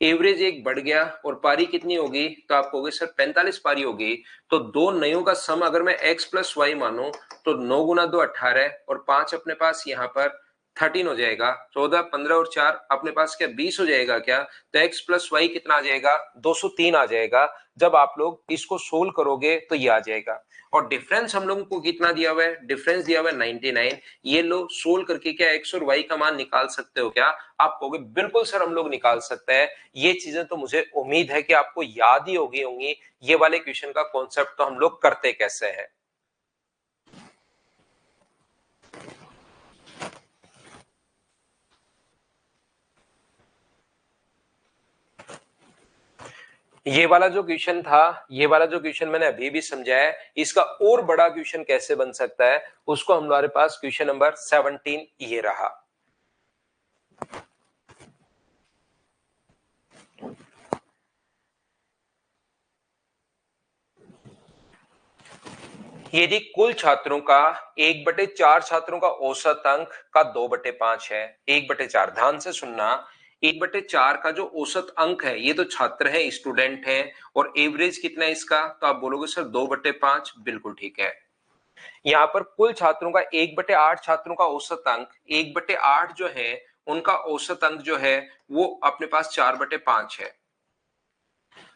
एवरेज एक बढ़ गया, और पारी कितनी होगी, तो आप कहोगे सर 45 पारी होगी। तो दो नयों का सम अगर मैं x प्लस वाई मानू तो 9 गुना 2 18, और 5 अपने पास यहाँ पर 13 हो जाएगा, 14 15 और 4 अपने पास क्या 20 हो जाएगा क्या? तो x प्लस वाई कितना आ जाएगा 203 आ जाएगा। जब आप लोग इसको सोल्व करोगे तो ये आ जाएगा। और डिफरेंस हम लोगों को कितना दिया हुआ है, डिफरेंस दिया हुआ है 99। ये लो सोल्व करके क्या x और y का मान निकाल सकते हो क्या? आप कहोगे बिल्कुल सर हम लोग निकाल सकते हैं। ये चीजें तो मुझे उम्मीद है कि आपको याद ही होंगी, ये वाले क्वेश्चन का कॉन्सेप्ट तो हम लोग करते कैसे हैं। ये वाला जो क्वेश्चन था, ये वाला जो क्वेश्चन मैंने अभी भी समझाया है, इसका और बड़ा क्वेश्चन कैसे बन सकता है, उसको हमारे पास क्वेश्चन नंबर 17 ये रहा। यदि कुल छात्रों का 1/4 छात्रों का औसत अंक का 2/5 है, 1/4, ध्यान से सुनना, 1/4 का जो औसत अंक है, ये तो छात्र है, स्टूडेंट है, और एवरेज कितना है इसका, तो आप बोलोगे सर 2/5, बिल्कुल ठीक है। यहाँ पर कुल छात्रों का 1/8 छात्रों का औसत अंक, 1/8 जो है उनका औसत अंक जो है वो अपने पास 4/5 है।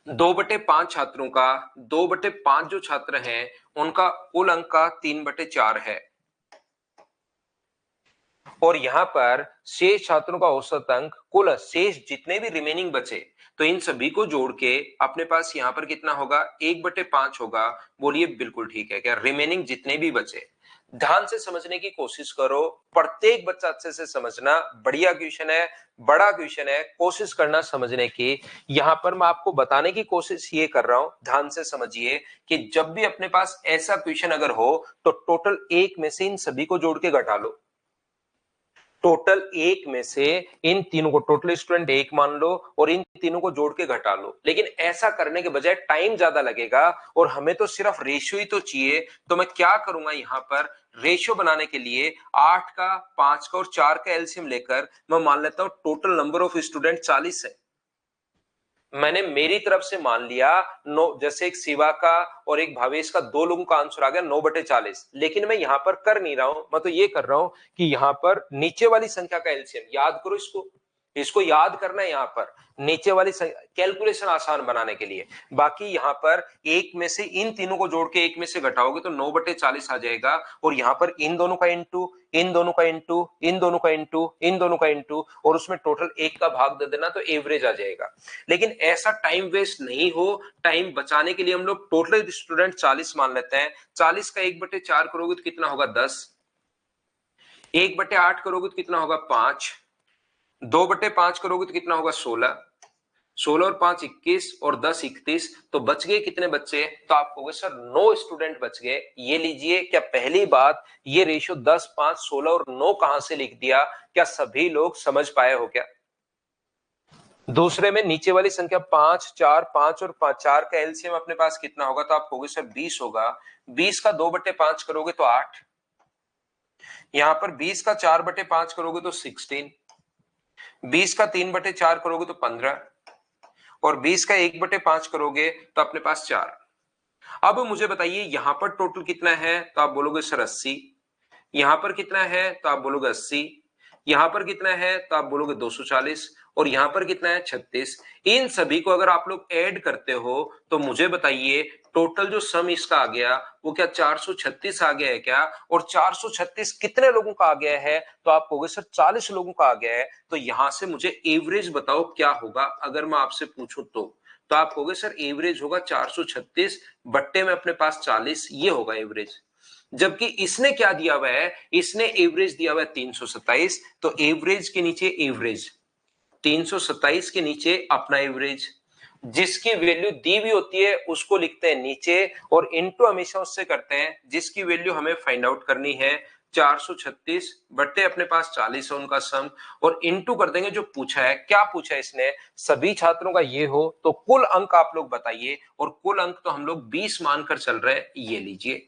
2/5 छात्रों का, 2/5 जो छात्र हैं उनका कुल अंक का 3/4 है। और यहां पर शेष छात्रों का औसत अंक, कुल शेष जितने भी रिमेनिंग बचे, तो इन सभी को जोड़ के अपने पास यहां पर कितना होगा, 1/5 होगा। बोलिए बिल्कुल ठीक है क्या, रिमेनिंग जितने भी बचे। ध्यान से समझने की कोशिश करो, प्रत्येक बच्चा अच्छे से समझना, बढ़िया क्वेश्चन है, बड़ा क्वेश्चन है, कोशिश करना समझने की। यहां पर मैं आपको बताने की कोशिश ये कर रहा हूं, ध्यान से समझिए कि जब भी अपने पास ऐसा क्वेश्चन अगर हो तो टोटल 1 में से इन सभी को जोड़ के घटा लो। टोटल 1 में से इन तीनों को, टोटल स्टूडेंट 1 मान लो और इन तीनों को जोड़ के घटा लो। लेकिन ऐसा करने के बजाय टाइम ज्यादा लगेगा और हमें तो सिर्फ रेशियो ही तो चाहिए। तो मैं क्या करूंगा, यहां पर रेशियो बनाने के लिए 8 का, 5 का और 4 का एलसीएम लेकर मैं मान लेता हूं टोटल नंबर ऑफ स्टूडेंट 40 है। मैंने मेरी तरफ से मान लिया 9, जैसे एक शिवा का और एक भावेश का, 2 लोगों का आंसर आ गया 9/40। लेकिन मैं यहां पर कर नहीं रहा हूं, मैं तो ये कर रहा हूं कि यहां पर नीचे वाली संख्या का एलसीएम याद करो, इसको याद करना है। यहां पर नीचे वाली कैलकुलेशन आसान बनाने के लिए, बाकी यहां पर 1 में से इन तीनों को जोड़ के 1 में से घटाओगे तो 9/40 आ जाएगा। और यहां पर इन दोनों का इंटू, इन दोनों का इंटू, इन दोनों का इंटू, इन दोनों का इंटू, और उसमें टोटल 1 का भाग दे देना तो एवरेज आ जाएगा। लेकिन ऐसा टाइम वेस्ट नहीं हो, टाइम बचाने के लिए हम लोग टोटल स्टूडेंट 40 मान लेते हैं। 40 का 1/4 करोगे तो कितना होगा 10, 1/8 करोगे तो कितना होगा 5, 2/5 करोगे तो कितना होगा 16, 16 और 5 21 और 10 31। तो बच गए कितने बच्चे, तो आप कहोगे सर 9 स्टूडेंट बच गए। ये लीजिए, क्या पहली बात ये रेशियो 10, 5, 16 और 9 कहां से लिख दिया, क्या सभी लोग समझ पाए हो क्या? दूसरे में नीचे वाली संख्या 5, 4, 5 और 5, 4 का एलसीएम अपने पास कितना होगा, तो आप कहोगे सर 20 होगा। 20 का 2/5 करोगे तो 8, यहां पर 20 का 4/5 करोगे तो 16, 20 का 3/4 करोगे तो 15, और 20 का 1/5 करोगे तो अपने पास 4। अब मुझे बताइए यहां पर टोटल कितना है, तो आप बोलोगे सर 80, यहां पर कितना है तो आप बोलोगे 80, यहां पर कितना है तो आप बोलोगे 240, और यहां पर कितना है 36। इन सभी को अगर आप लोग ऐड करते हो तो मुझे बताइए टोटल जो सम इसका आ गया वो क्या 436 आ गया है क्या? और 436 कितने लोगों का आ गया है, तो आप कहोगे सर 40 लोगों का आ गया है। तो यहां से मुझे एवरेज बताओ क्या होगा, अगर मैं आपसे पूछूं तो आप कहोगे सर एवरेज होगा 436 बट्टे में अपने पास 40, ये होगा एवरेज। जबकि इसने क्या दिया हुआ है, इसने एवरेज दिया हुआ है 327, तो एवरेज के नीचे एवरेज, 327 के नीचे अपना एवरेज, जिसकी वैल्यू दी हुई होती है उसको लिखते हैं नीचे, और इनटू हमेशा उससे करते हैं जिसकी वैल्यू हमें फाइंड आउट करनी है। 436 बट्टे अपने पास 40 है उनका सम, और इनटू कर देंगे जो पूछा है। क्या पूछा है इसने, सभी छात्रों का ये हो तो कुल अंक आप लोग बताइए, और कुल अंक तो हम लोग 20 मानकर चल रहे हैं, ये लीजिए।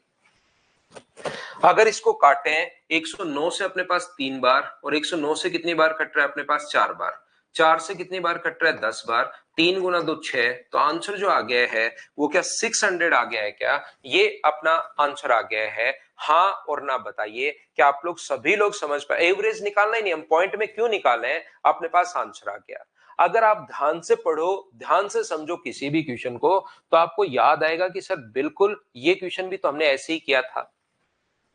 अगर इसको काटें, 109 से अपने पास 3 बार, और 109 से कितनी बार कट रहा है अपने पास 4 बार, 4 से कितनी बार कट रहा है 10 बार, 3 गुना 2 6, तो आंसर जो आ गया है वो क्या 600 आ गया है क्या? ये अपना आंसर आ गया है। हाँ और ना बताइए, क्या आप लोग सभी लोग समझ पाए? एवरेज निकालना ही नहीं, हम पॉइंट में क्यों निकालें, अपने पास आंसर आ गया। अगर आप ध्यान से पढ़ो, ध्यान से समझो किसी भी क्वेश्चन को, तो आपको याद आएगा कि सर बिल्कुल ये क्वेश्चन भी तो हमने ऐसे ही किया था।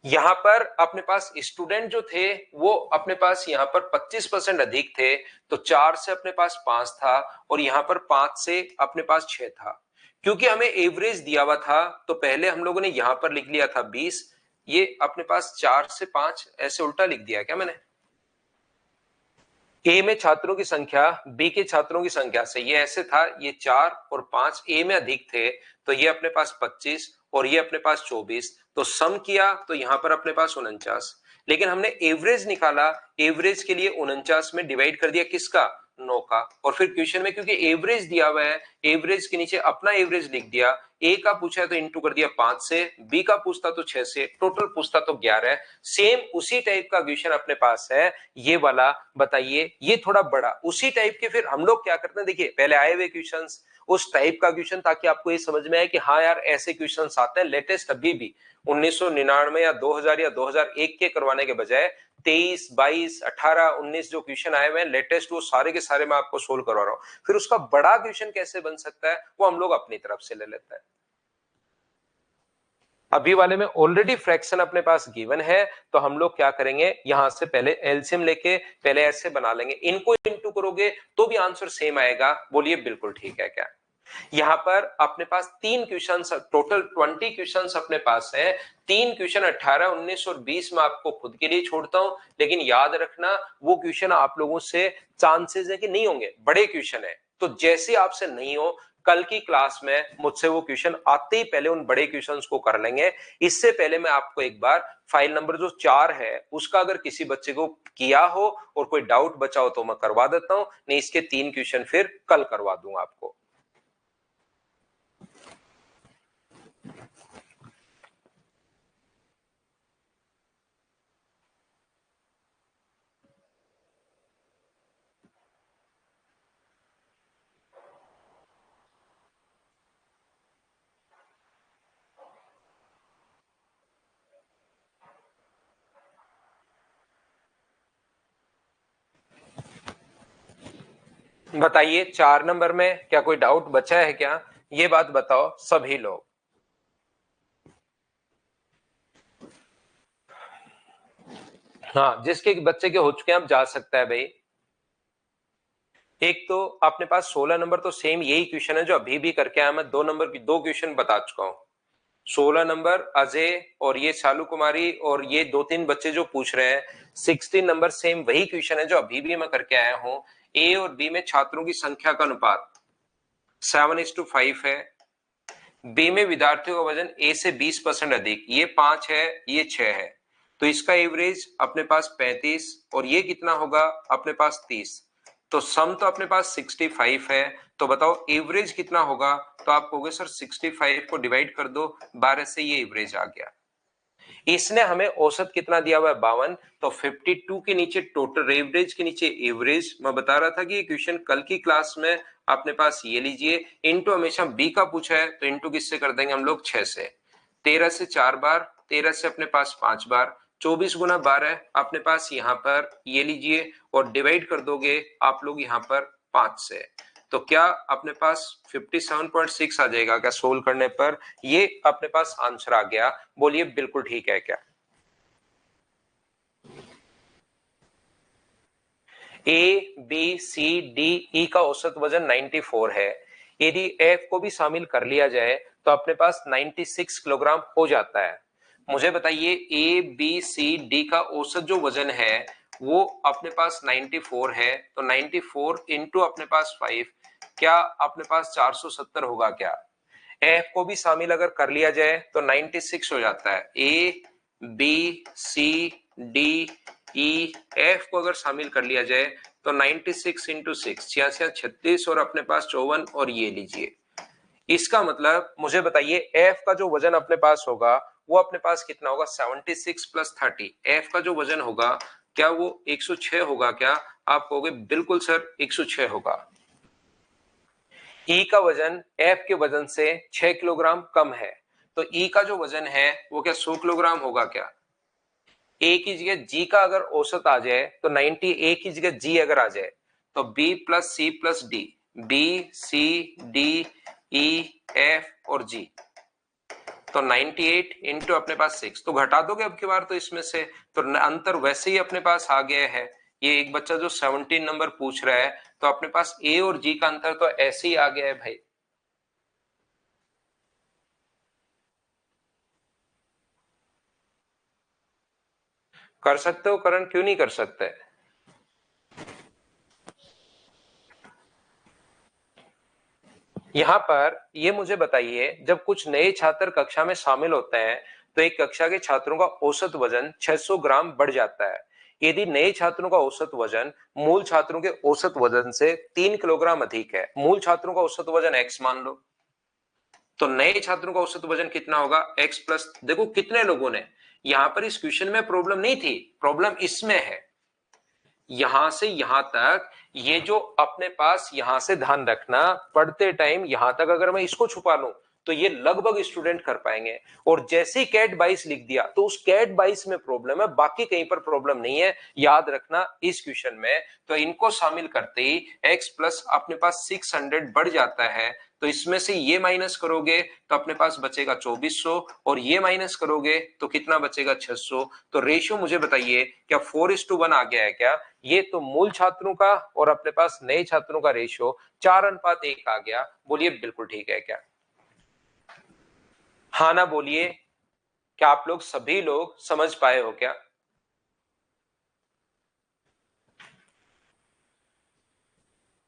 यहां पर अपने पास स्टूडेंट जो थे वो अपने पास यहां पर 25% अधिक थे, तो 4 से अपने पास 5 था, और यहां पर 5 से अपने पास 6 था। क्योंकि हमें एवरेज दिया हुआ था तो पहले हम लोगों ने यहां पर लिख लिया था 20, ये अपने पास 4 से 5 ऐसे उल्टा लिख दिया क्या मैंने? ए में छात्रों की संख्या बी के छात्रों की संख्या से, ये ऐसे था, ये 4 और 5 ए में अधिक थे, तो ये अपने पास 25 और ये अपने पास 24, तो सम किया तो यहां पर अपने पास 49। लेकिन हमने एवरेज निकाला, एवरेज के लिए 49 में डिवाइड कर दिया किसका, 9 का। और फिर क्वेश्चन में क्योंकि एवरेज दिया हुआ है, एवरेज के नीचे अपना एवरेज लिख दिया। ए का पूछा है तो इंटू कर दिया 5 से, बी का पूछता तो 6 से, टोटल पूछता तो 11। सेम उसी टाइप का क्वेश्चन अपने पास है ये वाला। बताइए, ये थोड़ा बड़ा उसी टाइप के। फिर हम लोग क्या करते हैं, देखिए पहले आए हुए क्वेश्चंस उस टाइप का क्वेश्चन, ताकि आपको ये समझ में आए कि हाँ यार ऐसे क्वेश्चंस आते हैं लेटेस्ट अभी भी। 1999 या 2000 या 2001 के करवाने के बजाय 23, 22, 18, 19 जो क्वेश्चन आए हुए हैं लेटेस्ट, वो सारे के सारे मैं आपको सोल्व करवा रहा हूं। फिर उसका बड़ा क्वेश्चन कैसे बन सकता है वो हम लोग अपनी तरफ से ले लेते हैं। अभी वाले में ऑलरेडी फ्रैक्शन अपने पास गिवन है, तो हम लोग क्या करेंगे, यहां से पहले एलसीएम लेके पहले ऐसे बना लेंगे, इनको इंटू करोगे तो भी आंसर सेम आएगा। बोलिए बिल्कुल ठीक है क्या? यहां पर अपने पास 3 क्वेश्चन, टोटल 20 क्वेश्चन अपने पास है। 3 क्वेश्चन 18, 19 और 20 में आपको खुद के लिए छोड़ता हूं, लेकिन याद रखना वो क्वेश्चन आप लोगों से चांसेस है कि नहीं होंगे, बड़े क्वेश्चन है। तो जैसे आपसे नहीं हो, कल की क्लास में मुझसे वो क्वेश्चन आते ही पहले उन बड़े क्वेश्चंस को कर लेंगे। इससे पहले मैं आपको एक बार फाइल नंबर जो 4 है उसका अगर किसी बच्चे को किया हो और कोई डाउट बचा हो तो मैं करवा देता हूं, नहीं इसके 3 क्वेश्चन फिर कल करवा दूंगा आपको। बताइए 4 नंबर में क्या कोई डाउट बचा है क्या? ये बात बताओ सभी लोग। हाँ, जिसके बच्चे के हो चुके हैं आप जा सकता है भाई। एक तो अपने पास 16 नंबर तो सेम यही क्वेश्चन है जो अभी भी करके आया। मैं 2 नंबर की 2 क्वेश्चन बता चुका हूं। 16 नंबर अजय और ये शालू कुमारी और ये 2-3 बच्चे जो पूछ रहे हैं। 16 नंबर सेम वही क्वेश्चन है जो अभी भी मैं करके आया हूं। ए और बी में छात्रों की संख्या का अनुपात 7:5 है। बी में विद्यार्थियों का वजन ए से 20% अधिक, ये 5 है, ये 6 है। तो इसका एवरेज अपने पास 35 और ये कितना होगा अपने पास 30। तो सम तो अपने पास 65 है। तो बताओ एवरेज कितना होगा? तो आप कहोगे सर 65 को डिवाइड कर दो 12 से, ये एवरेज आ गया। इसने हमें औसत कितना दिया हुआ है 52। तो 52 के नीचे टोटल एवरेज के नीचे एवरेज। मैं बता रहा था कि ये क्वेश्चन कल की क्लास में अपने पास ये लीजिए, इंटू हमेशा बी का पूछा है तो इंटू किससे कर देंगे हम लोग 6 से। 13 से 4 बार, 13 से अपने पास 5 बार, 24 गुना 12 अपने पास यहाँ पर ये लीजिए, और डिवाइड कर दोगे आप लोग यहाँ पर 5 से। तो क्या अपने पास 57.6 आ जाएगा क्या सोल्व करने पर? ये अपने पास आंसर आ गया। बोलिए बिल्कुल ठीक है क्या? ए बी सी डी ई का औसत वजन 94 है। यदि एफ को भी शामिल कर लिया जाए तो अपने पास 96 किलोग्राम हो जाता है। मुझे बताइए ए बी सी डी का औसत जो वजन है वो अपने पास 94 है, तो 94 इंटू अपने पास 5, क्या अपने पास 470 होगा क्या? एफ को भी शामिल अगर कर लिया जाए तो 96 हो जाता है। A B C D E F को अगर शामिल कर लिया जाए तो 96 इंटू 6, 66 और अपने पास 54, और ये लीजिए। इसका मतलब मुझे बताइए एफ का जो वजन अपने पास होगा वो अपने पास कितना होगा? 76 प्लस 30। एफ का जो वजन होगा क्या वो 106 होगा क्या? आप कहोगे बिल्कुल सर 106 होगा। ई का वजन एफ के वजन से 6 किलोग्राम कम है, तो ई का जो वजन है वो क्या 100 किलोग्राम होगा क्या? ए की जगह जी का अगर औसत आ जाए तो 90, ए की जगह जी अगर आ जाए तो B plus C plus D, B C D E F और जी, तो 98 इंटू अपने पास 6। तो घटा दोगे अब की बार तो इसमें से, तो अंतर वैसे ही अपने पास आ गया है। ये एक बच्चा जो 17 नंबर पूछ रहा है, तो अपने पास ए और जी का अंतर तो ऐसे ही आ गया है भाई। कर सकते हो करण, क्यों नहीं कर सकते? यहाँ पर ये मुझे बताइए, जब कुछ नए छात्र कक्षा में शामिल होते हैं तो एक कक्षा के छात्रों का औसत वजन 600 ग्राम बढ़ जाता है। यदि नए छात्रों का औसत वजन मूल छात्रों के औसत वजन से 3 किलोग्राम अधिक है, मूल छात्रों का औसत वजन x मान लो, तो नए छात्रों का औसत वजन कितना होगा x प्लस, देखो कितने लोगों ने, यहां पर इस क्वेश्चन में प्रॉब्लम नहीं थी, प्रॉब्लम इसमें है, यहां से यहां तक ये जो अपने पास, यहां से ध्यान रखना पढ़ते टाइम यहां तक अगर मैं इसको छुपा लूं तो ये लगभग स्टूडेंट कर पाएंगे, और जैसे ही कैट 22 लिख दिया तो उस कैट 22 में प्रॉब्लम है, बाकी कहीं पर प्रॉब्लम नहीं है, याद रखना इस क्वेश्चन में। तो इनको शामिल करते ही x प्लस अपने पास 600 बढ़ जाता है, तो इसमें से ये माइनस करोगे तो अपने पास बचेगा 2400, और ये माइनस करोगे तो कितना बचेगा 600। तो रेशियो मुझे बताइए क्या 4:1 आ गया है क्या? ये तो मूल छात्रों का और अपने पास नए छात्रों का रेशियो 4:1 आ गया। बोलिए बिल्कुल ठीक है क्या? हाँ ना बोलिए, क्या आप लोग सभी लोग समझ पाए हो क्या?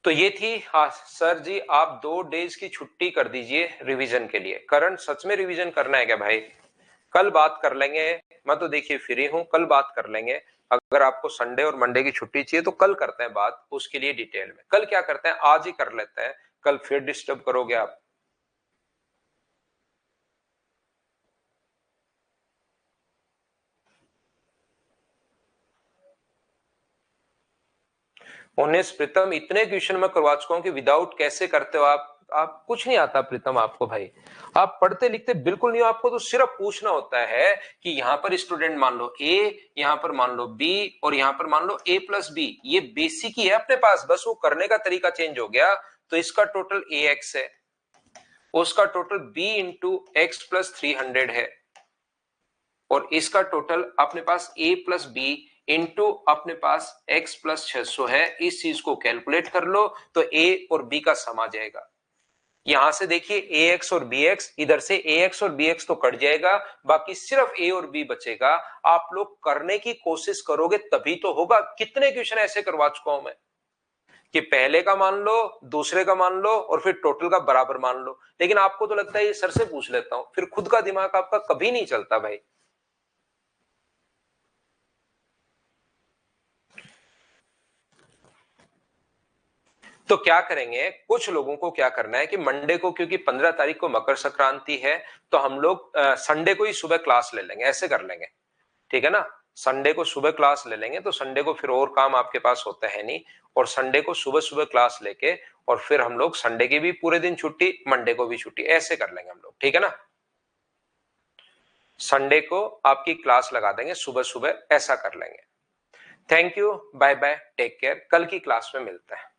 तो ये थी, हाँ सर जी आप 2 डेज की छुट्टी कर दीजिए रिवीजन के लिए। करंट सच में रिवीजन करना है क्या भाई? कल बात कर लेंगे, मैं तो देखिए फ्री हूं, कल बात कर लेंगे। अगर आपको संडे और मंडे की छुट्टी चाहिए तो कल करते हैं बात उसके लिए डिटेल में। कल क्या करते हैं, आज ही कर लेते हैं, कल फिर डिस्टर्ब करोगे आप। उन्नीस प्रीतम, इतने क्वेश्चन मैं करवा चुका हूं कि विदाउट कैसे करते हो आप कुछ नहीं आता प्रीतम आपको भाई, आप पढ़ते लिखते बिल्कुल नहीं हो, आपको तो सिर्फ पूछना होता है कि यहां पर स्टूडेंट मान लो ए, यहां पर मान लो बी, और यहां पर मान लो ए प्लस बी, ये बेसिक ही है अपने पास, बस वो करने का तरीका चेंज हो गया। तो इसका टोटल ए एक्स है, उसका total B into x plus 300 है, और इसका टोटल अपने पास a प्लस बी इंटू अपने पास x प्लस 600 है। इस चीज को कैलकुलेट कर लो तो a और b का सम आ जाएगा। यहां से देखिए ax और bx, इधर से ax और bx तो कट जाएगा, बाकी सिर्फ a और b बचेगा। आप लोग करने की कोशिश करोगे तभी तो होगा। कितने क्वेश्चन ऐसे करवा चुका हूं मैं कि पहले का मान लो, दूसरे का मान लो, और फिर टोटल का बराबर मान लो, लेकिन आपको तो लगता है ये सर से पूछ लेता हूं, फिर खुद का दिमाग आपका कभी नहीं चलता भाई। तो क्या करेंगे, कुछ लोगों को क्या करना है कि मंडे को, क्योंकि 15 तारीख को मकर संक्रांति है, तो हम लोग संडे को ही सुबह क्लास ले लेंगे, ऐसे कर लेंगे, ठीक है ना? संडे को सुबह क्लास ले लेंगे, तो संडे को फिर और काम आपके पास होता है नहीं, और संडे को सुबह सुबह क्लास लेके, और फिर हम लोग संडे की भी पूरे दिन छुट्टी, मंडे को भी छुट्टी, ऐसे कर लेंगे हम लोग, ठीक है ना? संडे को आपकी क्लास लगा देंगे सुबह सुबह, ऐसा कर लेंगे। Thank you, bye bye, take care, कल की क्लास में मिलते हैं।